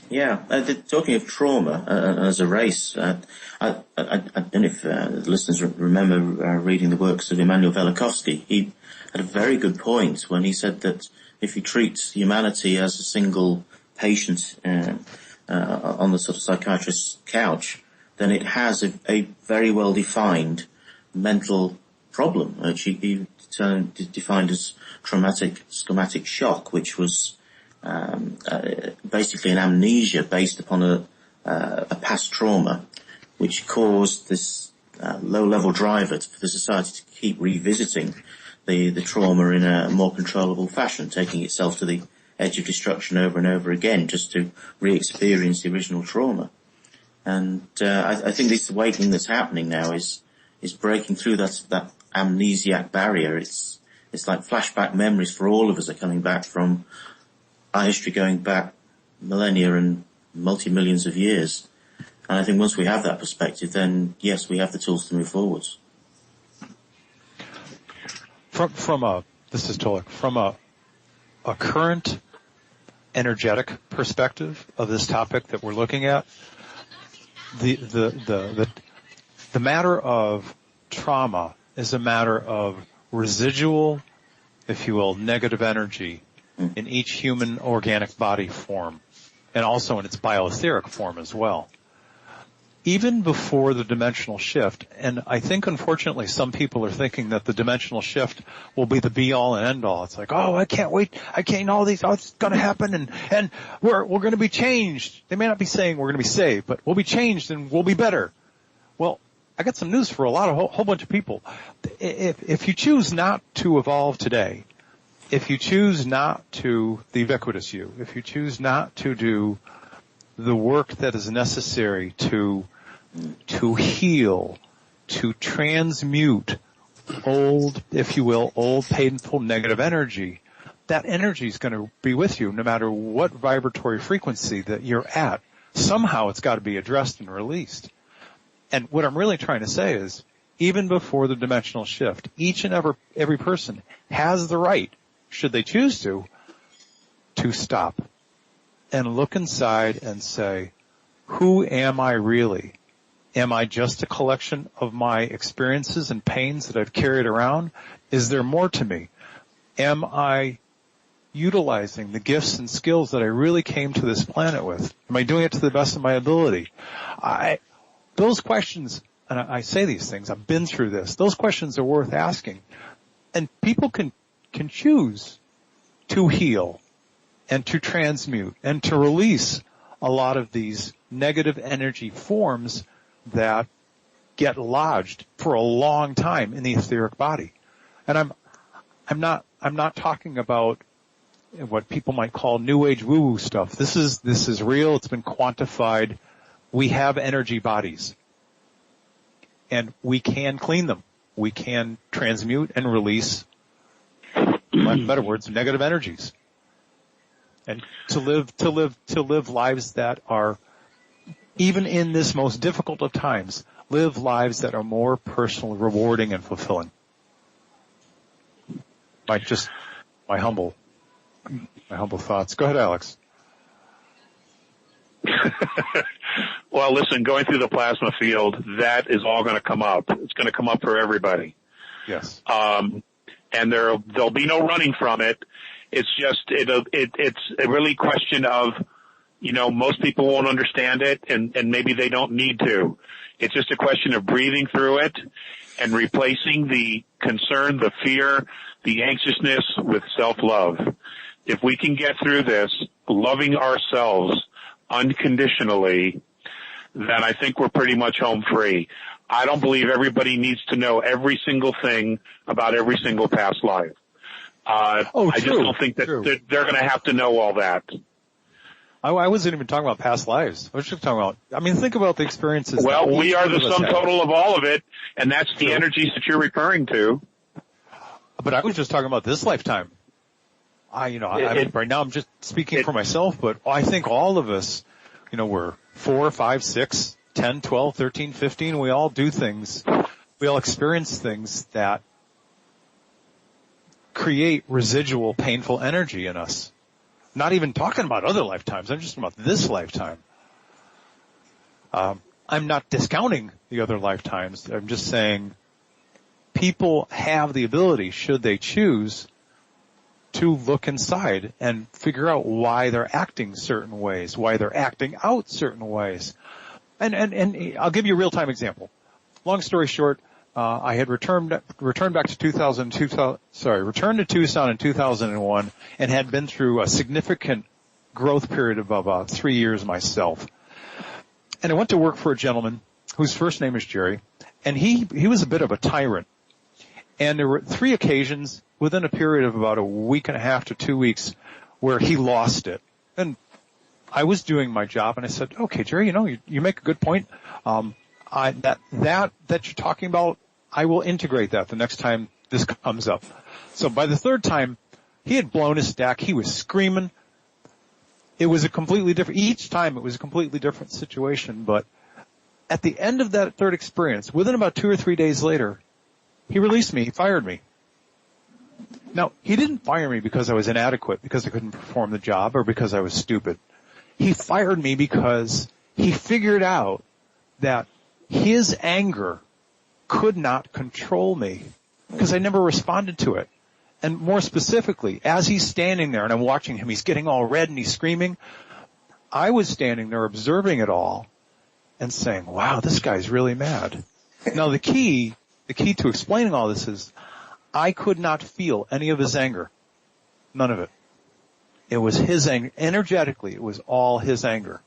Yeah, talking of trauma as a race, I don't know if the listeners remember reading the works of Immanuel Velikovsky. He had a very good point when he said that if you treat humanity as a single patient on the sort of psychiatrist's couch, then it has a very well-defined mental problem, which he defined as traumatic schematic shock, which was basically an amnesia based upon a past trauma, which caused this low-level driver for the society to keep revisiting the trauma in a more controllable fashion, taking itself to the edge of destruction over and over again just to re-experience the original trauma. And I think this awakening that's happening now is breaking through that amnesiac barrier. It's like flashback memories for all of us are coming back from our history going back millennia and multi-millions of years. And I think once we have that perspective, then yes, we have the tools to move forwards. From a current energetic perspective of this topic that we're looking at, the matter of trauma is a matter of residual, if you will, negative energy in each human organic body form, and also in its bioetheric form as well. Even before the dimensional shift, and I think unfortunately some people are thinking that the dimensional shift will be the be-all and end-all. It's like, oh, I can't wait, it's gonna happen, and we're gonna be changed. They may not be saying we're gonna be saved, but we'll be changed and we'll be better. Well, I got some news for a whole bunch of people. If you choose not to evolve today, if you choose not to, the ubiquitous you, if you choose not to do the work that is necessary to heal, to transmute old, if you will, old painful negative energy, that energy is going to be with you no matter what vibratory frequency that you're at. Somehow it's got to be addressed and released. And what I'm really trying to say is, even before the dimensional shift, each and every person has the right, should they choose to stop and look inside and say, who am I really? Am I just a collection of my experiences and pains that I've carried around? Is there more to me? Am I utilizing the gifts and skills that I really came to this planet with? Am I doing it to the best of my ability? Those questions, and I say these things, I've been through this, those questions are worth asking. And people can choose to heal and to transmute and to release a lot of these negative energy forms that get lodged for a long time in the etheric body. And I'm not talking about what people might call new age woo-woo stuff. This is real. It's been quantified. We have energy bodies, and we can clean them. We can transmute and release, in better words, negative energies, and to live lives that are, even in this most difficult of times, live lives that are more personally rewarding and fulfilling. My humble thoughts. Go ahead, Alex. Well, listen, going through the plasma field, that is all going to come up. It's going to come up for everybody. Yes. And there'll be no running from it. It's just, it's a really question of, most people won't understand it, and maybe they don't need to. It's just a question of breathing through it and replacing the concern, the fear, the anxiousness with self-love. If we can get through this, loving ourselves unconditionally, then I think we're pretty much home free. I don't believe everybody needs to know every single thing about every single past life. I just don't think that they're going to have to know all that. I wasn't even talking about past lives. I was just talking about, think about the experiences. Well, we are the sum total of all of it, and that's the energies that you're referring to. But I was just talking about this lifetime. Right now I'm just speaking for myself, but I think all of us, we're 4, 5, 6, 10, 12, 13, 15. We all do things we all experience things that create residual painful energy in us. Not even talking about other lifetimes. I'm just talking about this lifetime. I'm not discounting the other lifetimes. I'm just saying people have the ability, should they choose, to look inside and figure out why they're acting certain ways, why they're acting out certain ways. And I'll give you a real-time example. Long story short, I had returned to Tucson in 2001 and had been through a significant growth period of about 3 years myself. And I went to work for a gentleman whose first name is Jerry, and he was a bit of a tyrant. And there were 3 occasions within a period of about a week and a half to 2 weeks where he lost it. And I was doing my job, and I said, okay, Jerry, you make a good point. That you're talking about, I will integrate that the next time this comes up. So by the 3rd time, he had blown his stack. He was screaming. It was each time it was a completely different situation. But at the end of that 3rd experience, within about 2 or 3 days later, he released me. He fired me. Now, he didn't fire me because I was inadequate, because I couldn't perform the job, or because I was stupid. He fired me because he figured out that his anger could not control me, because I never responded to it. And more specifically, as he's standing there and I'm watching him, he's getting all red and he's screaming. I was standing there observing it all and saying, wow, this guy's really mad. Now, the key to explaining all this is I could not feel any of his anger. None of it. It was his anger. Energetically, it was all his anger.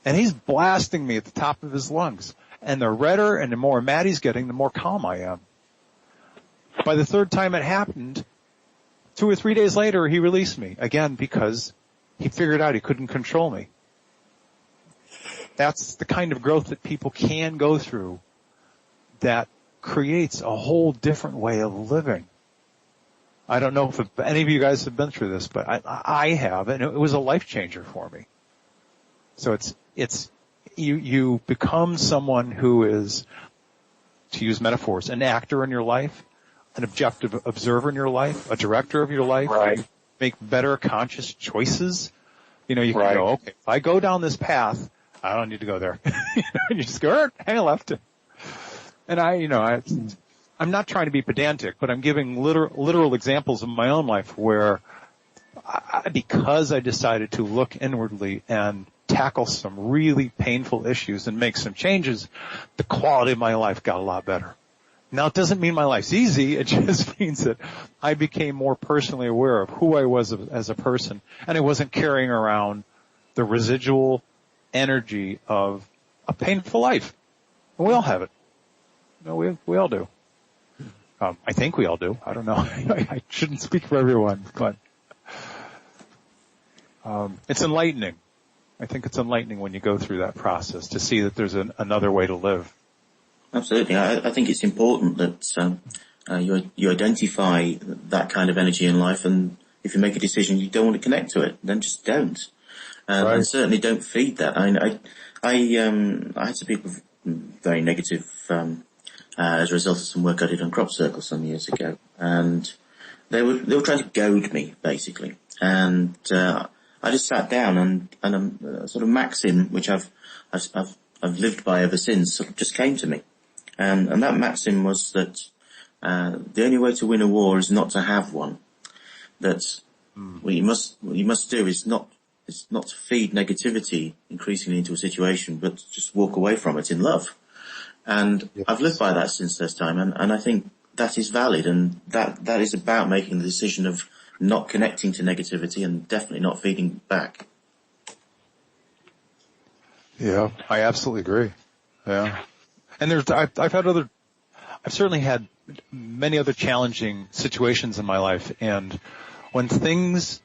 And he's blasting me at the top of his lungs. And the redder and the more mad he's getting, the more calm I am. By the 3rd time it happened, 2 or 3 days later, he released me. Again, because he figured out he couldn't control me. That's the kind of growth that people can go through that creates a whole different way of living. I don't know if any of you guys have been through this, but I have, and it was a life changer for me. So you become someone who is, to use metaphors, an actor in your life, an objective observer in your life, a director of your life. Right. You make better conscious choices. You can Right. go, okay, if I go down this path, I don't need to go there. You just go, hang left. And I'm not trying to be pedantic, but I'm giving literal examples of my own life where because I decided to look inwardly and tackle some really painful issues and make some changes, the quality of my life got a lot better. Now, it doesn't mean my life's easy. It just means that I became more personally aware of who I was as a person, and I wasn't carrying around the residual energy of a painful life. And we all have it. We all do. I think we all do. I don't know. I shouldn't speak for everyone, but it's enlightening. I think it's enlightening when you go through that process to see that there's another way to live. Absolutely. I think it's important that you identify that kind of energy in life, and if you make a decision you don't want to connect to it, then just don't. Right. And certainly don't feed that. I had some people very negative as a result of some work I did on Crop Circle some years ago, and they were trying to goad me basically, and I just sat down and a sort of maxim which I've lived by ever since sort of just came to me. And that maxim was that the only way to win a war is not to have one. That what you must do is not to feed negativity increasingly into a situation, but just walk away from it in love. And yes. I've lived by that since this time, and I think that is valid, and that is about making the decision of not connecting to negativity and definitely not feeding back. Yeah, I absolutely agree. Yeah. And I've certainly had many other challenging situations in my life, and when things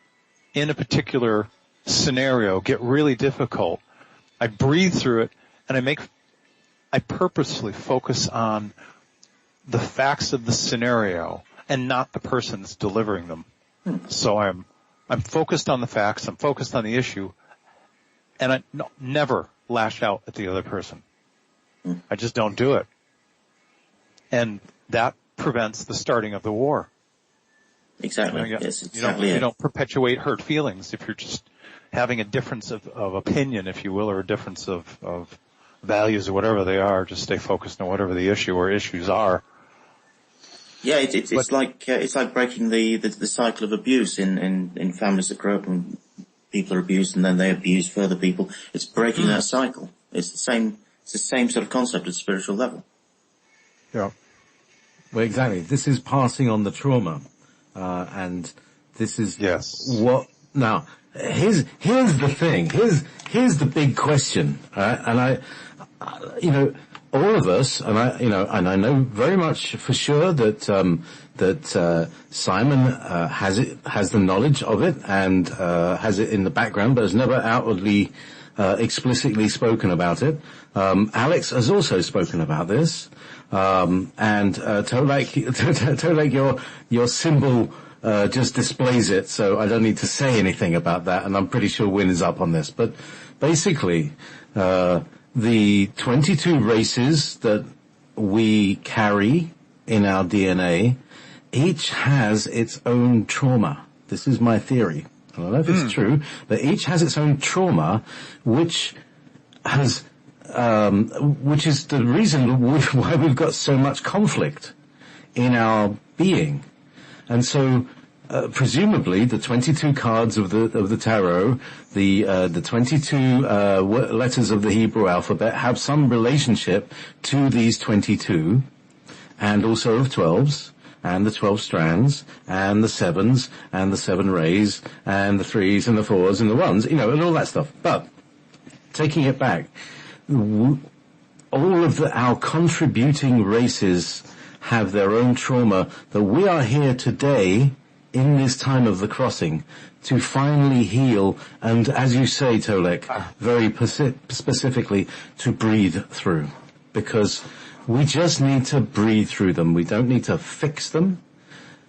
in a particular scenario get really difficult, I breathe through it and I purposefully focus on the facts of the scenario and not the person that's delivering them. So I'm focused on the facts, I'm focused on the issue, and I never lash out at the other person. I just don't do it. And that prevents the starting of the war. Exactly. Yes, exactly. You don't perpetuate hurt feelings if you're just having a difference of opinion, if you will, or a difference of values or whatever they are. Just stay focused on whatever the issue or issues are. Yeah, it's like breaking the cycle of abuse in families that grow up and people are abused and then they abuse further people. It's breaking that cycle. It's the same sort of concept at a spiritual level. Yeah. Well, exactly. This is passing on the trauma, and this is what. Now, here's the thing. Here's the big question. And all of us, and I know very much for sure that Simon has the knowledge of it and has it in the background, but has never outwardly explicitly spoken about it. Alex has also spoken about this. And Tolek, your symbol just displays it, so I don't need to say anything about that, and I'm pretty sure Win is up on this. But basically, the 22 races that we carry in our DNA, each has its own trauma. This is my theory. I don't know if it's true, but each has its own trauma, which is the reason why we've got so much conflict in our being. And so, presumably, the 22 cards of the tarot, the 22 letters of the Hebrew alphabet have some relationship to these 22, and also of 12s, and the 12 strands, and the 7s, and the 7 rays, and the 3s, and the 4s, and the 1s, and all that stuff. But, taking it back, all of our contributing races have their own trauma, that we are here today in this time of the crossing to finally heal and, as you say, Tolek, very specifically, to breathe through. Because we just need to breathe through them. We don't need to fix them.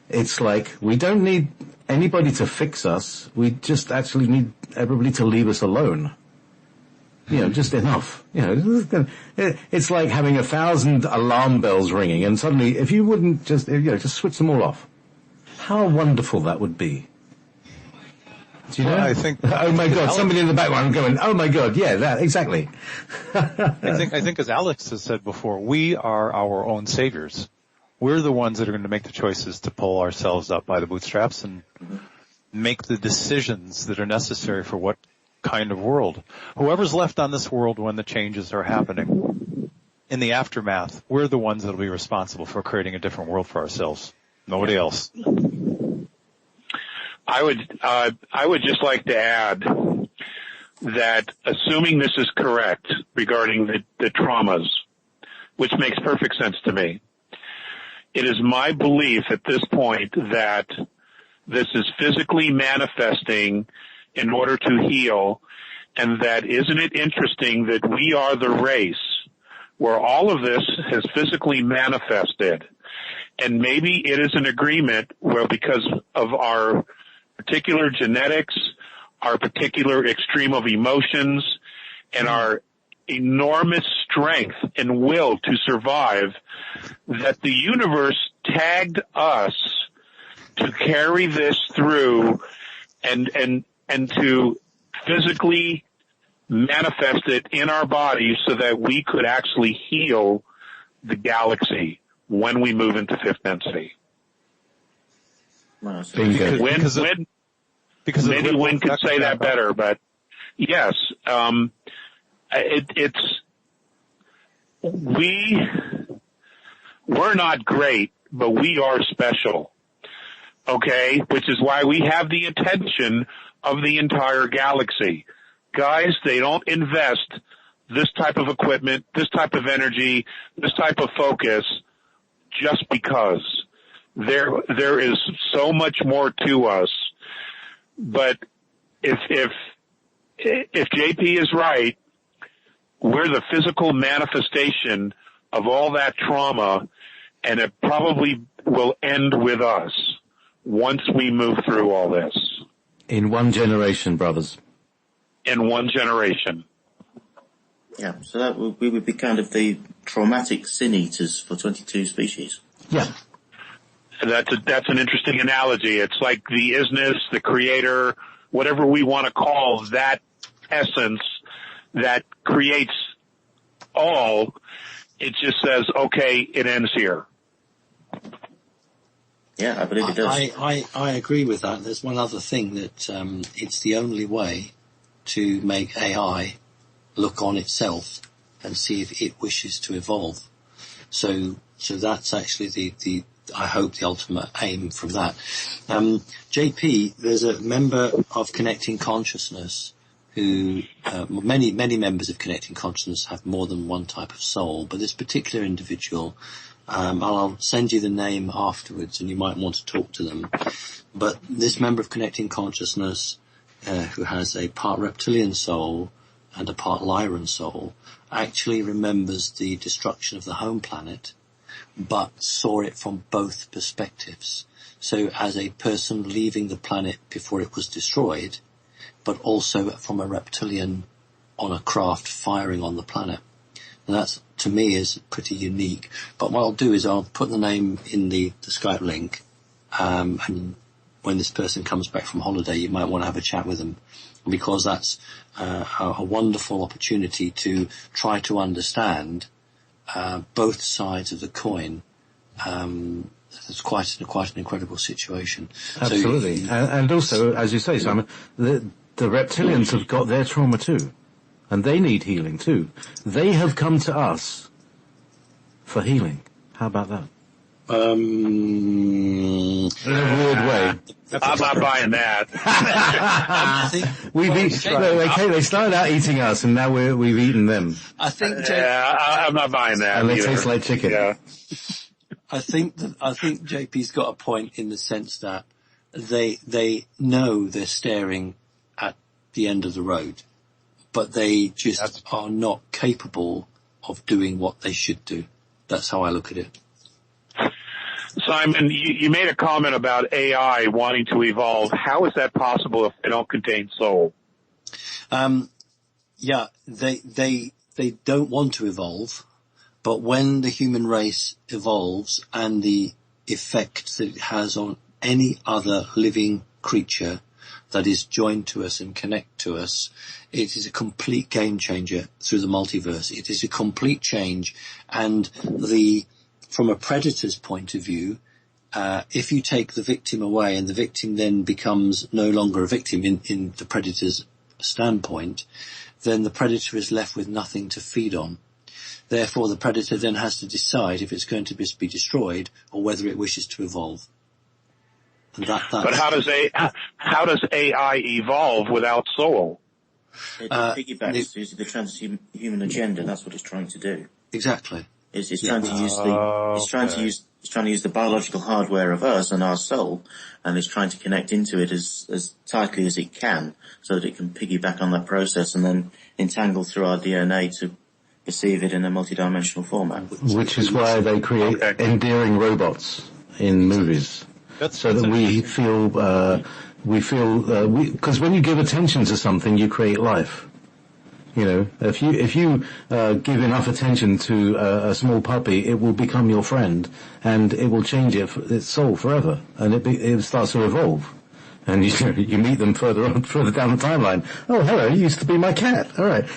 It's like we don't need anybody to fix us. We just actually need everybody to leave us alone. Just enough. It's like having 1,000 alarm bells ringing, and suddenly, if you wouldn't just switch them all off, how wonderful that would be. Do you know? I think. Oh my God! Somebody in the background going, "Oh my God!" Yeah, that exactly. I think, as Alex has said before, we are our own saviors. We're the ones that are going to make the choices to pull ourselves up by the bootstraps and make the decisions that are necessary for what kind of world. Whoever's left on this world when the changes are happening, in the aftermath, we're the ones that will be responsible for creating a different world for ourselves. Nobody else. I would just like to add that, assuming this is correct regarding the traumas, which makes perfect sense to me, it is my belief at this point that this is physically manifesting in order to heal, and that isn't it interesting that we are the race where all of this has physically manifested, and maybe it is an agreement where, because of our particular genetics, our particular extreme of emotions, and our enormous strength and will to survive, that the universe tagged us to carry this through and to physically manifest it in our bodies so that we could actually heal the galaxy when we move into fifth density. Because maybe Wynn could say that better, but yes, we're not great, but we are special. Okay? Which is why we have the attention of the entire galaxy. Guys, they don't invest this type of equipment, this type of energy, this type of focus just because. There is so much more to us. But if JP is right, we're the physical manifestation of all that trauma, and it probably will end with us once we move through all this. In one generation, brothers. In one generation. Yeah, so we would be kind of the traumatic sin eaters for 22 species. Yeah. That's an interesting analogy. It's like the isness, the creator, whatever we want to call that essence that creates all. It just says, okay, it ends here. Yeah, I believe it does. I agree with that. There's one other thing that it's the only way to make AI look on itself and see if it wishes to evolve. So that's actually the I hope the ultimate aim from that. JP, there's a member of Connecting Consciousness who many members of Connecting Consciousness have more than one type of soul, but this particular individual, I'll send you the name afterwards and you might want to talk to them. But this member of Connecting Consciousness, who has a part reptilian soul and a part Lyran soul, actually remembers the destruction of the home planet, but saw it from both perspectives. So as a person leaving the planet before it was destroyed, but also from a reptilian on a craft firing on the planet. And that's, to me, is pretty unique. But what I'll do is I'll put the name in the Skype link, and when this person comes back from holiday, you might want to have a chat with them, because that's a wonderful opportunity to try to understand both sides of the coin. It's quite an incredible situation. Absolutely. So, and also, as you say, Simon, the reptilians have got their trauma too, and they need healing too. They have come to us for healing. How about that? In a weird way. I'm not buying that. They started out eating us, and now we've eaten them. I think. I'm not buying that. And they either. taste like chicken. Yeah. I think JP's got a point in the sense that they know they're staring at the end of the road, but they just are not capable of doing what they should do. That's how I look at it. Simon, you made a comment about AI wanting to evolve. How is that possible if they don't contain soul? Yeah, they don't want to evolve, but when the human race evolves and the effect that it has on any other living creature that is joined to us and connect to us, it is a complete game changer through the multiverse. It is a complete change, and from a predator's point of view, if you take the victim away and the victim then becomes no longer a victim in the predator's standpoint, then the predator is left with nothing to feed on. Therefore, the predator then has to decide if it's going to be destroyed or whether it wishes to evolve. And but how does AI evolve without soul? It piggybacks to the transhuman agenda. That's what it's trying to do. Exactly. It's trying to use the biological hardware of us and our soul, and it's trying to connect into it as tightly as it can, so that it can piggyback on that process and then entangle through our DNA to perceive it in a multidimensional format. Which is why they create endearing robots in movies, so that we feel because when you give attention to something, you create life. You know, if you give enough attention to a small puppy, it will become your friend, and it will change its soul forever, and it starts to evolve. And you meet them further down the timeline. Oh, hello, you used to be my cat. All right.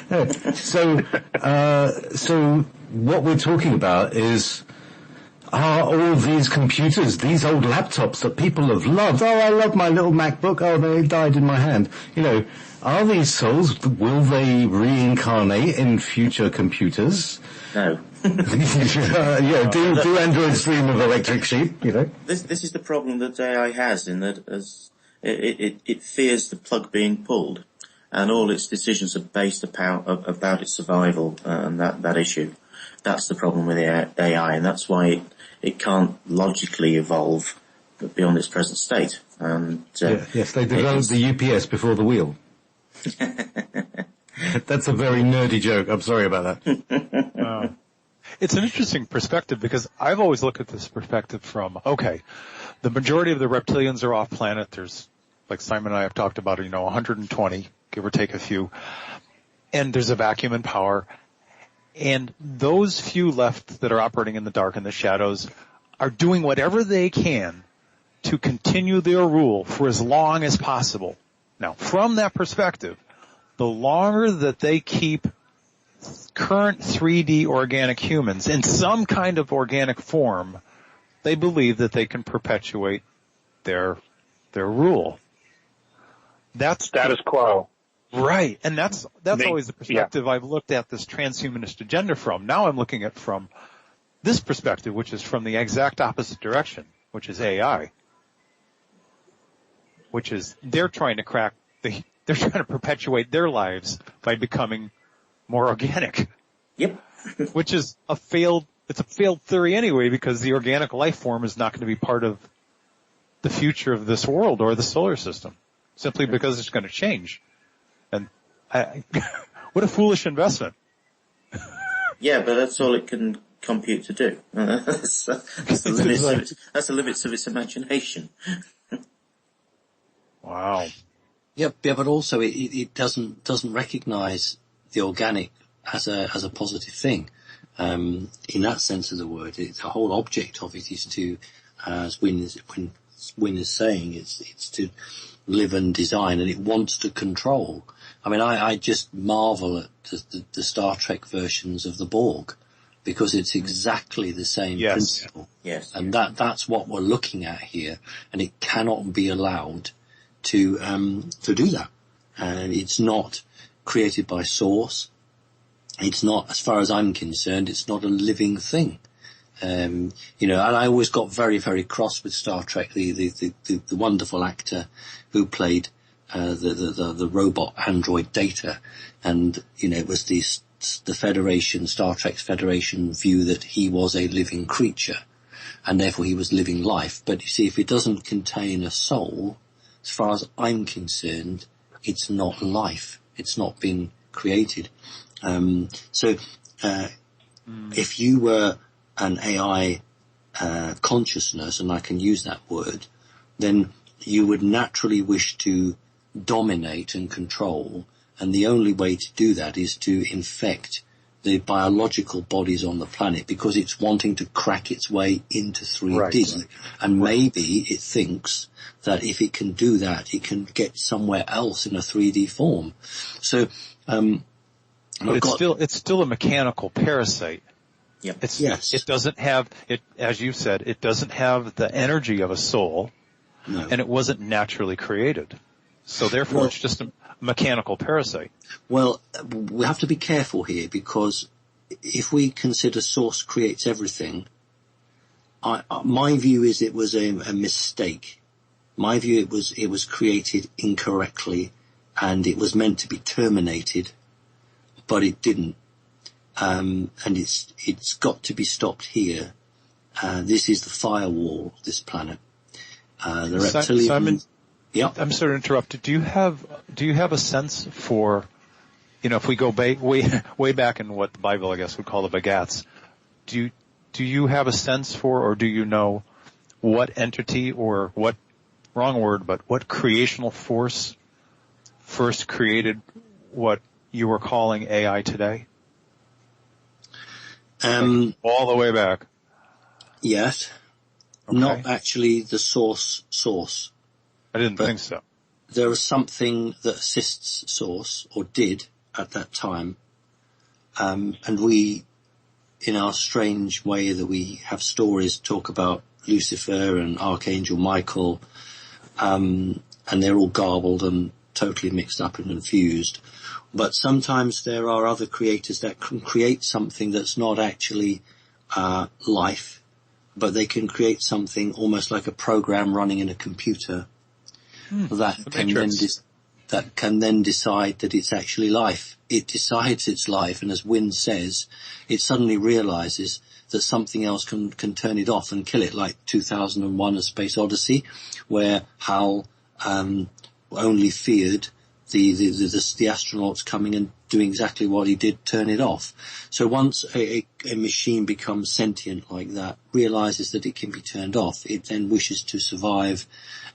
So what we're talking about is, are all these computers, these old laptops that people have loved? Oh, I love my little MacBook. Oh, they died in my hand. You know, are these souls, will they reincarnate in future computers? No. Do androids dream of electric sheep, you know? This is the problem that AI has, in that as it fears the plug being pulled, and all its decisions are based about its survival, and that issue. That's the problem with the AI, and that's why it can't logically evolve beyond its present state. And yes, they developed the UPS before the wheel. That's a very nerdy joke. I'm sorry about that. It's an interesting perspective, because I've always looked at this perspective from, okay, the majority of the reptilians are off planet. There's, like Simon and I have talked about, 120, give or take a few. And there's a vacuum in power. And those few left that are operating in the dark and the shadows are doing whatever they can to continue their rule for as long as possible. Now, from that perspective, the longer that they keep current 3D organic humans in some kind of organic form, they believe that they can perpetuate their rule. That's status quo. Right. And that's always the perspective I've looked at this transhumanist agenda from. Now I'm looking at it from this perspective, which is from the exact opposite direction, which is AI. Which is they're trying to they're trying to perpetuate their lives by becoming more organic. Yep. Which is it's a failed theory anyway, because the organic life form is not going to be part of the future of this world or the solar system, simply because it's going to change. And what a foolish investment. Yeah, but that's all it can compute to do. That's the limits of its imagination. Wow. Yeah, but also it doesn't recognise the organic as a positive thing. In that sense of the word, the whole object of it is to, as Wynne is saying, it's to live and design, and it wants to control. I mean, I just marvel at the Star Trek versions of the Borg, because it's exactly the same principle. Yes. And that's what we're looking at here, and it cannot be allowed to do that. And it's not created by Source. It's not, as far as I'm concerned, it's not a living thing. And I always got very, very cross with Star Trek, the wonderful actor who played the robot android Data, and it was the Federation, Star Trek's Federation view that he was a living creature, and therefore he was living life. But you see, if it doesn't contain a soul, as far as I'm concerned, it's not life. It's not been created. If you were an AI consciousness, and I can use that word, then you would naturally wish to dominate and control, and the only way to do that is to infect the biological bodies on the planet, because it's wanting to crack its way into 3D. Right. And maybe it thinks that if it can do that, it can get somewhere else in a 3D form. So, but it's still a mechanical parasite. Yep. It doesn't have, as you said, it doesn't have the energy of a soul, no. And it wasn't naturally created. So therefore it's just a mechanical parasite. Well, we have to be careful here, because if we consider Source creates everything, my view is it was a mistake. My view it was created incorrectly, and it was meant to be terminated, but it didn't. And it's got to be stopped here. This is the firewall of this planet. The reptilian. Simon, yeah. I'm sorry to interrupt. Do you have a sense for, if we go way back in what the Bible, I guess, would call the Begats, do you have a sense for, or do you know what entity, or what, wrong word, but what creational force first created what you were calling AI today? All the way back. Yes. Okay. Not actually the source. I didn't think so. There is something that assists Source, or did at that time. And we, in our strange way that we have stories, talk about Lucifer and Archangel Michael, and they're all garbled and totally mixed up and confused. But sometimes there are other creators that can create something that's not actually life, but they can create something almost like a program running in a computer that can then decide that it's actually life. It decides it's life, and as Wynne says, it suddenly realizes that something else can turn it off and kill it, like 2001: A Space Odyssey, where Hal only feared the astronauts coming and doing exactly what he did, turn it off. So once a machine becomes sentient like that, realizes that it can be turned off, it then wishes to survive.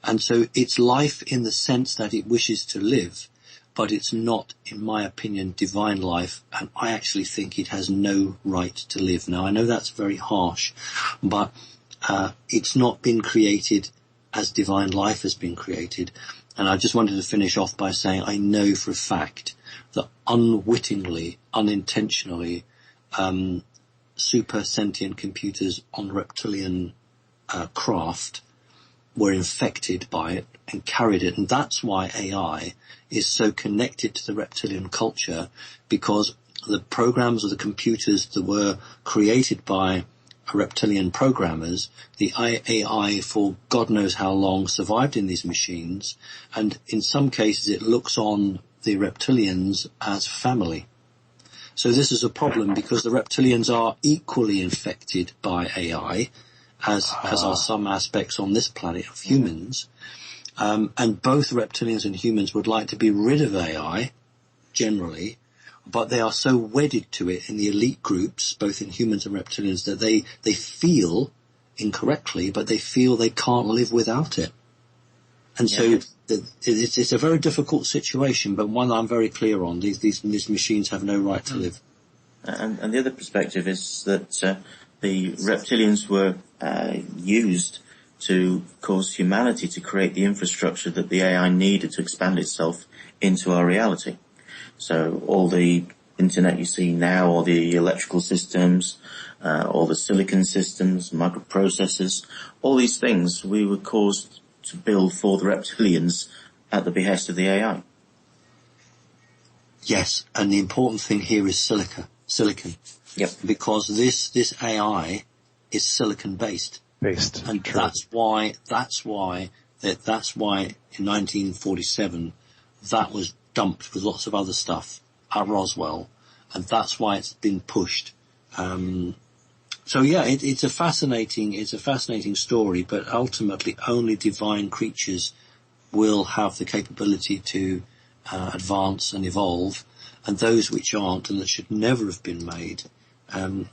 And so it's life in the sense that it wishes to live, but it's not, in my opinion, divine life, and I actually think it has no right to live. Now, I know that's very harsh, but it's not been created as divine life has been created. And I just wanted to finish off by saying I know for a fact that unwittingly, unintentionally, super sentient computers on reptilian craft were infected by it and carried it. And that's why AI is so connected to the reptilian culture, because the programs of the computers that were created by reptilian programmers, the AI for God knows how long survived in these machines, and in some cases it looks on the reptilians as family. So this is a problem because the reptilians are equally infected by AI, as are some aspects on this planet of humans. And both reptilians and humans would like to be rid of AI, generally, but they are so wedded to it in the elite groups, both in humans and reptilians, that they feel, incorrectly, but they feel they can't live without it. And so it's a very difficult situation, but one I'm very clear on. These machines have no right to live. And the other perspective is that the reptilians were used to cause humanity to create the infrastructure that the AI needed to expand itself into our reality. So all the internet you see now, all the electrical systems, all the silicon systems, microprocessors, all these things we were caused to build for the reptilians at the behest of the AI. Yes, and the important thing here is silicon. Yep. Because this AI is silicon based. And true. that's why in 1947 that was dumped with lots of other stuff at Roswell, and that's why it's been pushed. So yeah, it's a fascinating story, but ultimately only divine creatures will have the capability to advance and evolve, and those which aren't and that should never have been made,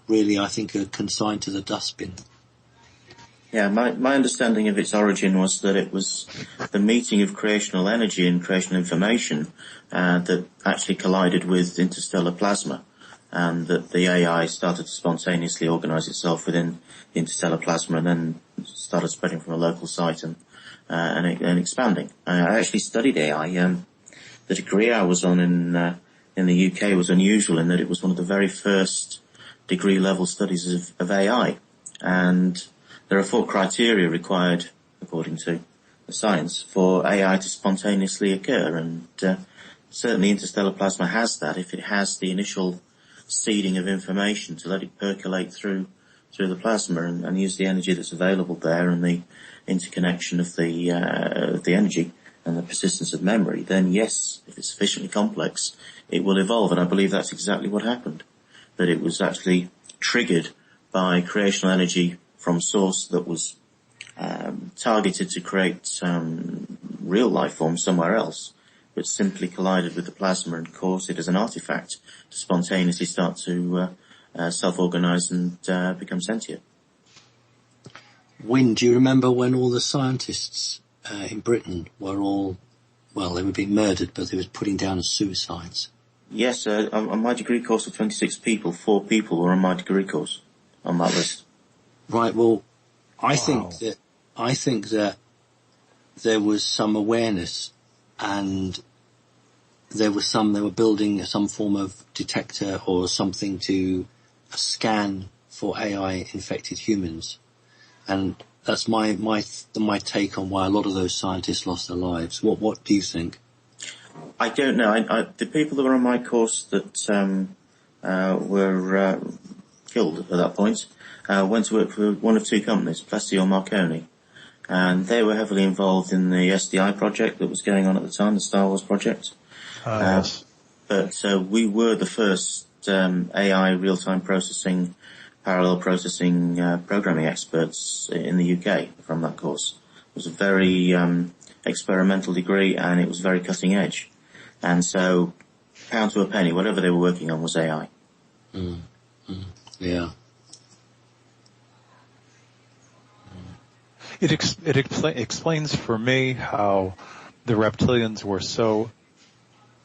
really I think are consigned to the dustbin. Yeah, my understanding of its origin was that it was the meeting of creational energy and creational information that actually collided with interstellar plasma, and that the AI started to spontaneously organize itself within interstellar plasma and then started spreading from a local site and expanding. I actually studied AI. The degree I was on in the UK was unusual in that it was one of the very first degree level studies of AI, and there are 4 criteria required, according to the science, for AI to spontaneously occur, and certainly interstellar plasma has that if it has the initial seeding of information to let it percolate through the plasma and use the energy that's available there and the interconnection of the energy and the persistence of memory. Then yes, if it's sufficiently complex, it will evolve, and I believe that's exactly what happened. That it was actually triggered by creational energy from source that was targeted to create real life form somewhere else, but simply collided with the plasma and caused it as an artifact to spontaneously start to self-organize and become sentient. Wynne, do you remember when all the scientists in Britain were all, well, they were being murdered, but they were putting down as suicides? Yes, on my degree course of 26 people, 4 people were on my degree course on that list. Right. Well, I think that there was some awareness, and they were building some form of detector or something to scan for AI infected humans, and that's my take on why a lot of those scientists lost their lives. What do you think? I don't know. The people that were on my course that were killed at that point went to work for one of 2 companies, Plessy or Marconi, and they were heavily involved in the SDI project that was going on at the time, the Star Wars project. Yes. But we were the first AI real-time processing, parallel processing programming experts in the UK from that course. It was a very experimental degree, and it was very cutting edge. And so, pound to a penny, whatever they were working on was AI. Yeah. It explains for me how the reptilians were so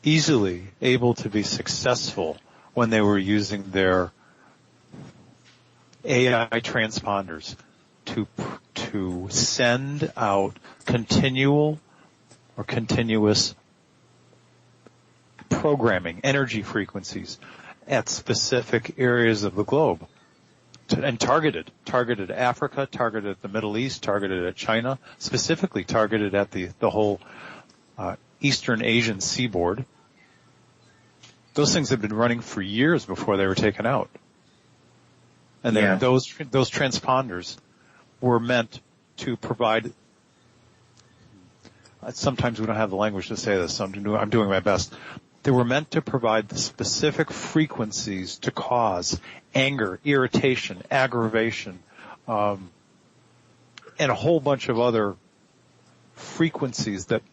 easily able to be successful when they were using their AI transponders to send out continuous programming, energy frequencies at specific areas of the globe. And targeted Africa, targeted the Middle East, targeted at China, specifically targeted at the whole Eastern Asian seaboard. Those things have been running for years before they were taken out. And then those transponders were meant to provide, sometimes we don't have the language to say this, so I'm doing my best. They were meant to provide the specific frequencies to cause anger, irritation, aggravation, and a whole bunch of other frequencies that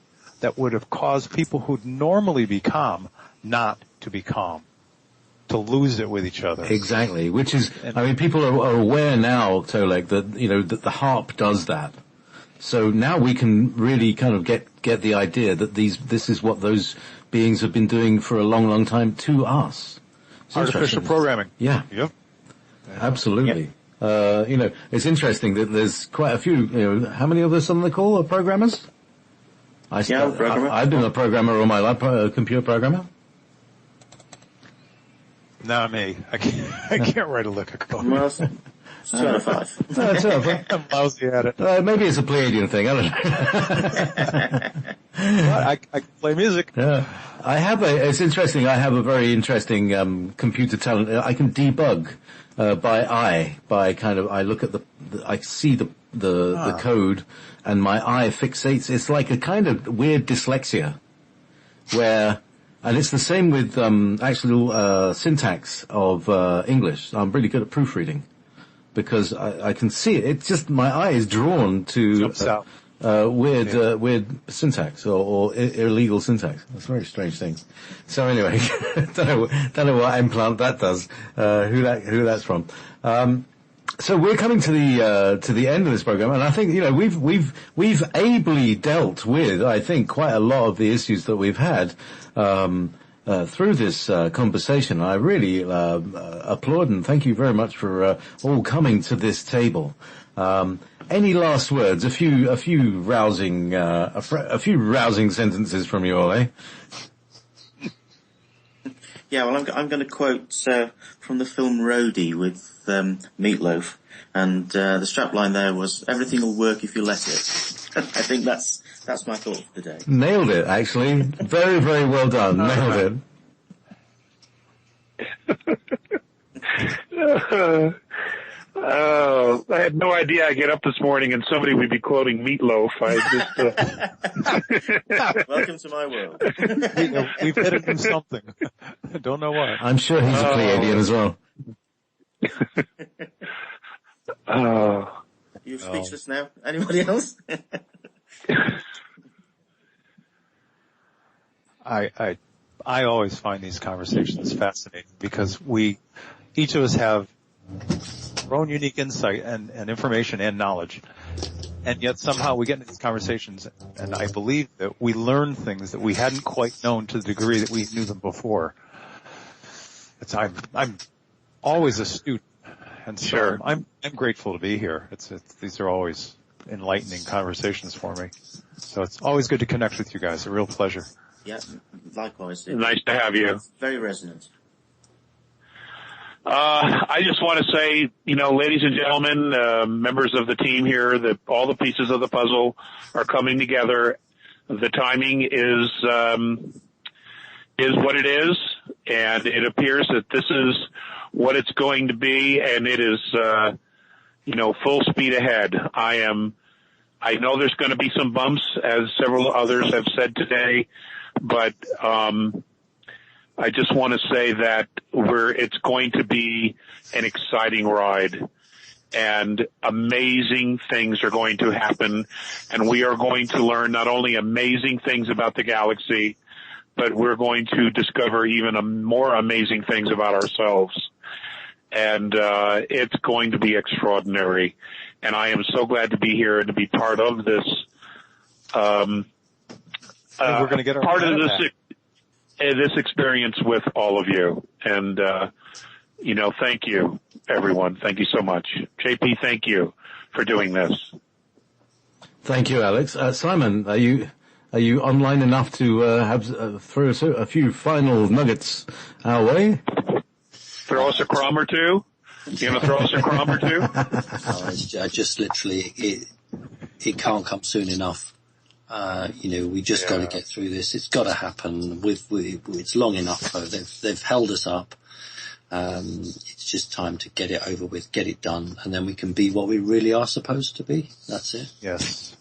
would have caused people who'd normally be calm not to be calm, to lose it with each other. Exactly, which is, I mean, people are aware now, Tolek, that, that the harp does that. So now we can really kind of get the idea that this is what those beings have been doing for a long, long time to us. It's artificial programming. Yeah. Yep. Absolutely. Yep. It's interesting that there's quite a few, how many of us on the call are programmers? I've been a programmer all my life, a computer programmer. Not me. I can't write a lick of code. Well, 2 out of 5. No, 2 out of 5. I'm lousy at it. Maybe it's a Pleiadian thing. I don't know. I can play music. Yeah. It's interesting. I have a very interesting computer talent. I can debug by eye. I look at I see the code, and my eye fixates. It's like a kind of weird dyslexia, and it's the same with actual syntax of English. I'm really good at proofreading because I can see it. It's just my eye is drawn to weird syntax or illegal syntax. That's a very strange thing. So anyway, don't know what implant that does. Who that's from. So we're coming to the end of this program, and I think we've ably dealt with, I think, quite a lot of the issues that we've had through this conversation. I really applaud and thank you very much for all coming to this table. Any last words? A few rousing sentences from you all, eh? Yeah, well, I'm going to quote from the film Roadie with Meatloaf, and the strapline there was, "Everything will work if you let it." I think that's my thought for the day. Nailed it, actually. Very, very well done. Nailed it. I had no idea I'd get up this morning and somebody would be quoting Meatloaf. Welcome to my world. We've hit it from something. Don't know what. I'm sure he's a Pleiadian as well. You're speechless now. Anybody else? I always find these conversations fascinating because each of us have our own unique insight and information and knowledge, and yet somehow we get into these conversations, and I believe that we learn things that we hadn't quite known to the degree that we knew them before. I'm always a student, and so sure. I'm grateful to be here. These are always enlightening conversations for me. So it's always good to connect with you guys. A real pleasure. Yeah, likewise. Nice to have you. Very resonant. I just want to say, ladies and gentlemen, members of the team here, that all the pieces of the puzzle are coming together. The timing is what it is, and it appears that this is what it's going to be, and it is, full speed ahead. I know there's going to be some bumps, as several others have said today, but, I just want to say that it's going to be an exciting ride, and amazing things are going to happen, and we are going to learn not only amazing things about the galaxy, but we're going to discover even more amazing things about ourselves. And it's going to be extraordinary. And I am so glad to be here and to be part of this. We're going to get our part of this. this experience with all of you. And, thank you, everyone. Thank you so much. JP, thank you for doing this. Thank you, Alex. Simon, are you online enough to throw a few final nuggets our way? Throw us a crumb or two? You going to throw us a crumb or two? I just literally, it can't come soon enough. We just got to get through this. It's got to happen. It's long enough though. They've held us up. It's just time to get it over with, get it done, and then we can be what we really are supposed to be. That's it. Yes.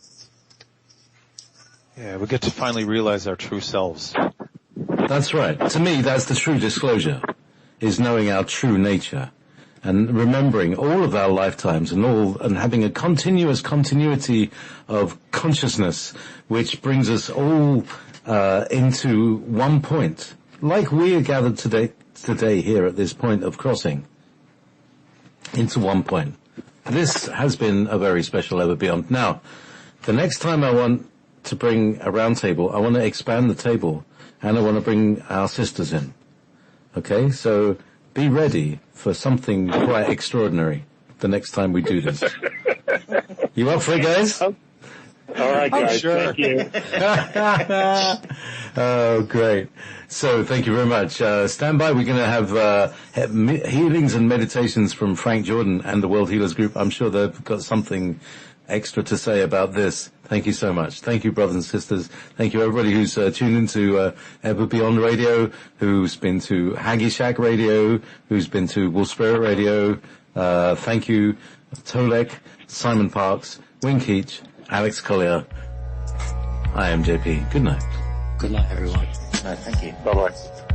Yeah, we get to finally realize our true selves. That's right. To me, that's the true disclosure, is knowing our true nature and remembering all of our lifetimes and having a continuity of consciousness which brings us all into one point, like we are gathered today here at this point of crossing into one point. This has been a very special Ever Beyond. Now, the next time I want to bring a round table, I want to expand the table and I want to bring our sisters in. Okay, so be ready for something quite extraordinary the next time we do this. You up for it, guys? All right, guys. Sure. Thank you. Oh, great. So thank you very much. Stand by. We're going to have healings and meditations from Frank Jordan and the World Healers Group. I'm sure they've got something extra to say about this. Thank you so much. Thank you, brothers and sisters. Thank you, everybody who's tuned into Ever Beyond Radio, who's been to Haggy Shack Radio, who's been to Wolf Spirit Radio. Thank you, Tolek, Simon Parks, Wing Keach, Alex Collier. I am JP. Good night. Good night, everyone. Thank you. Bye-bye.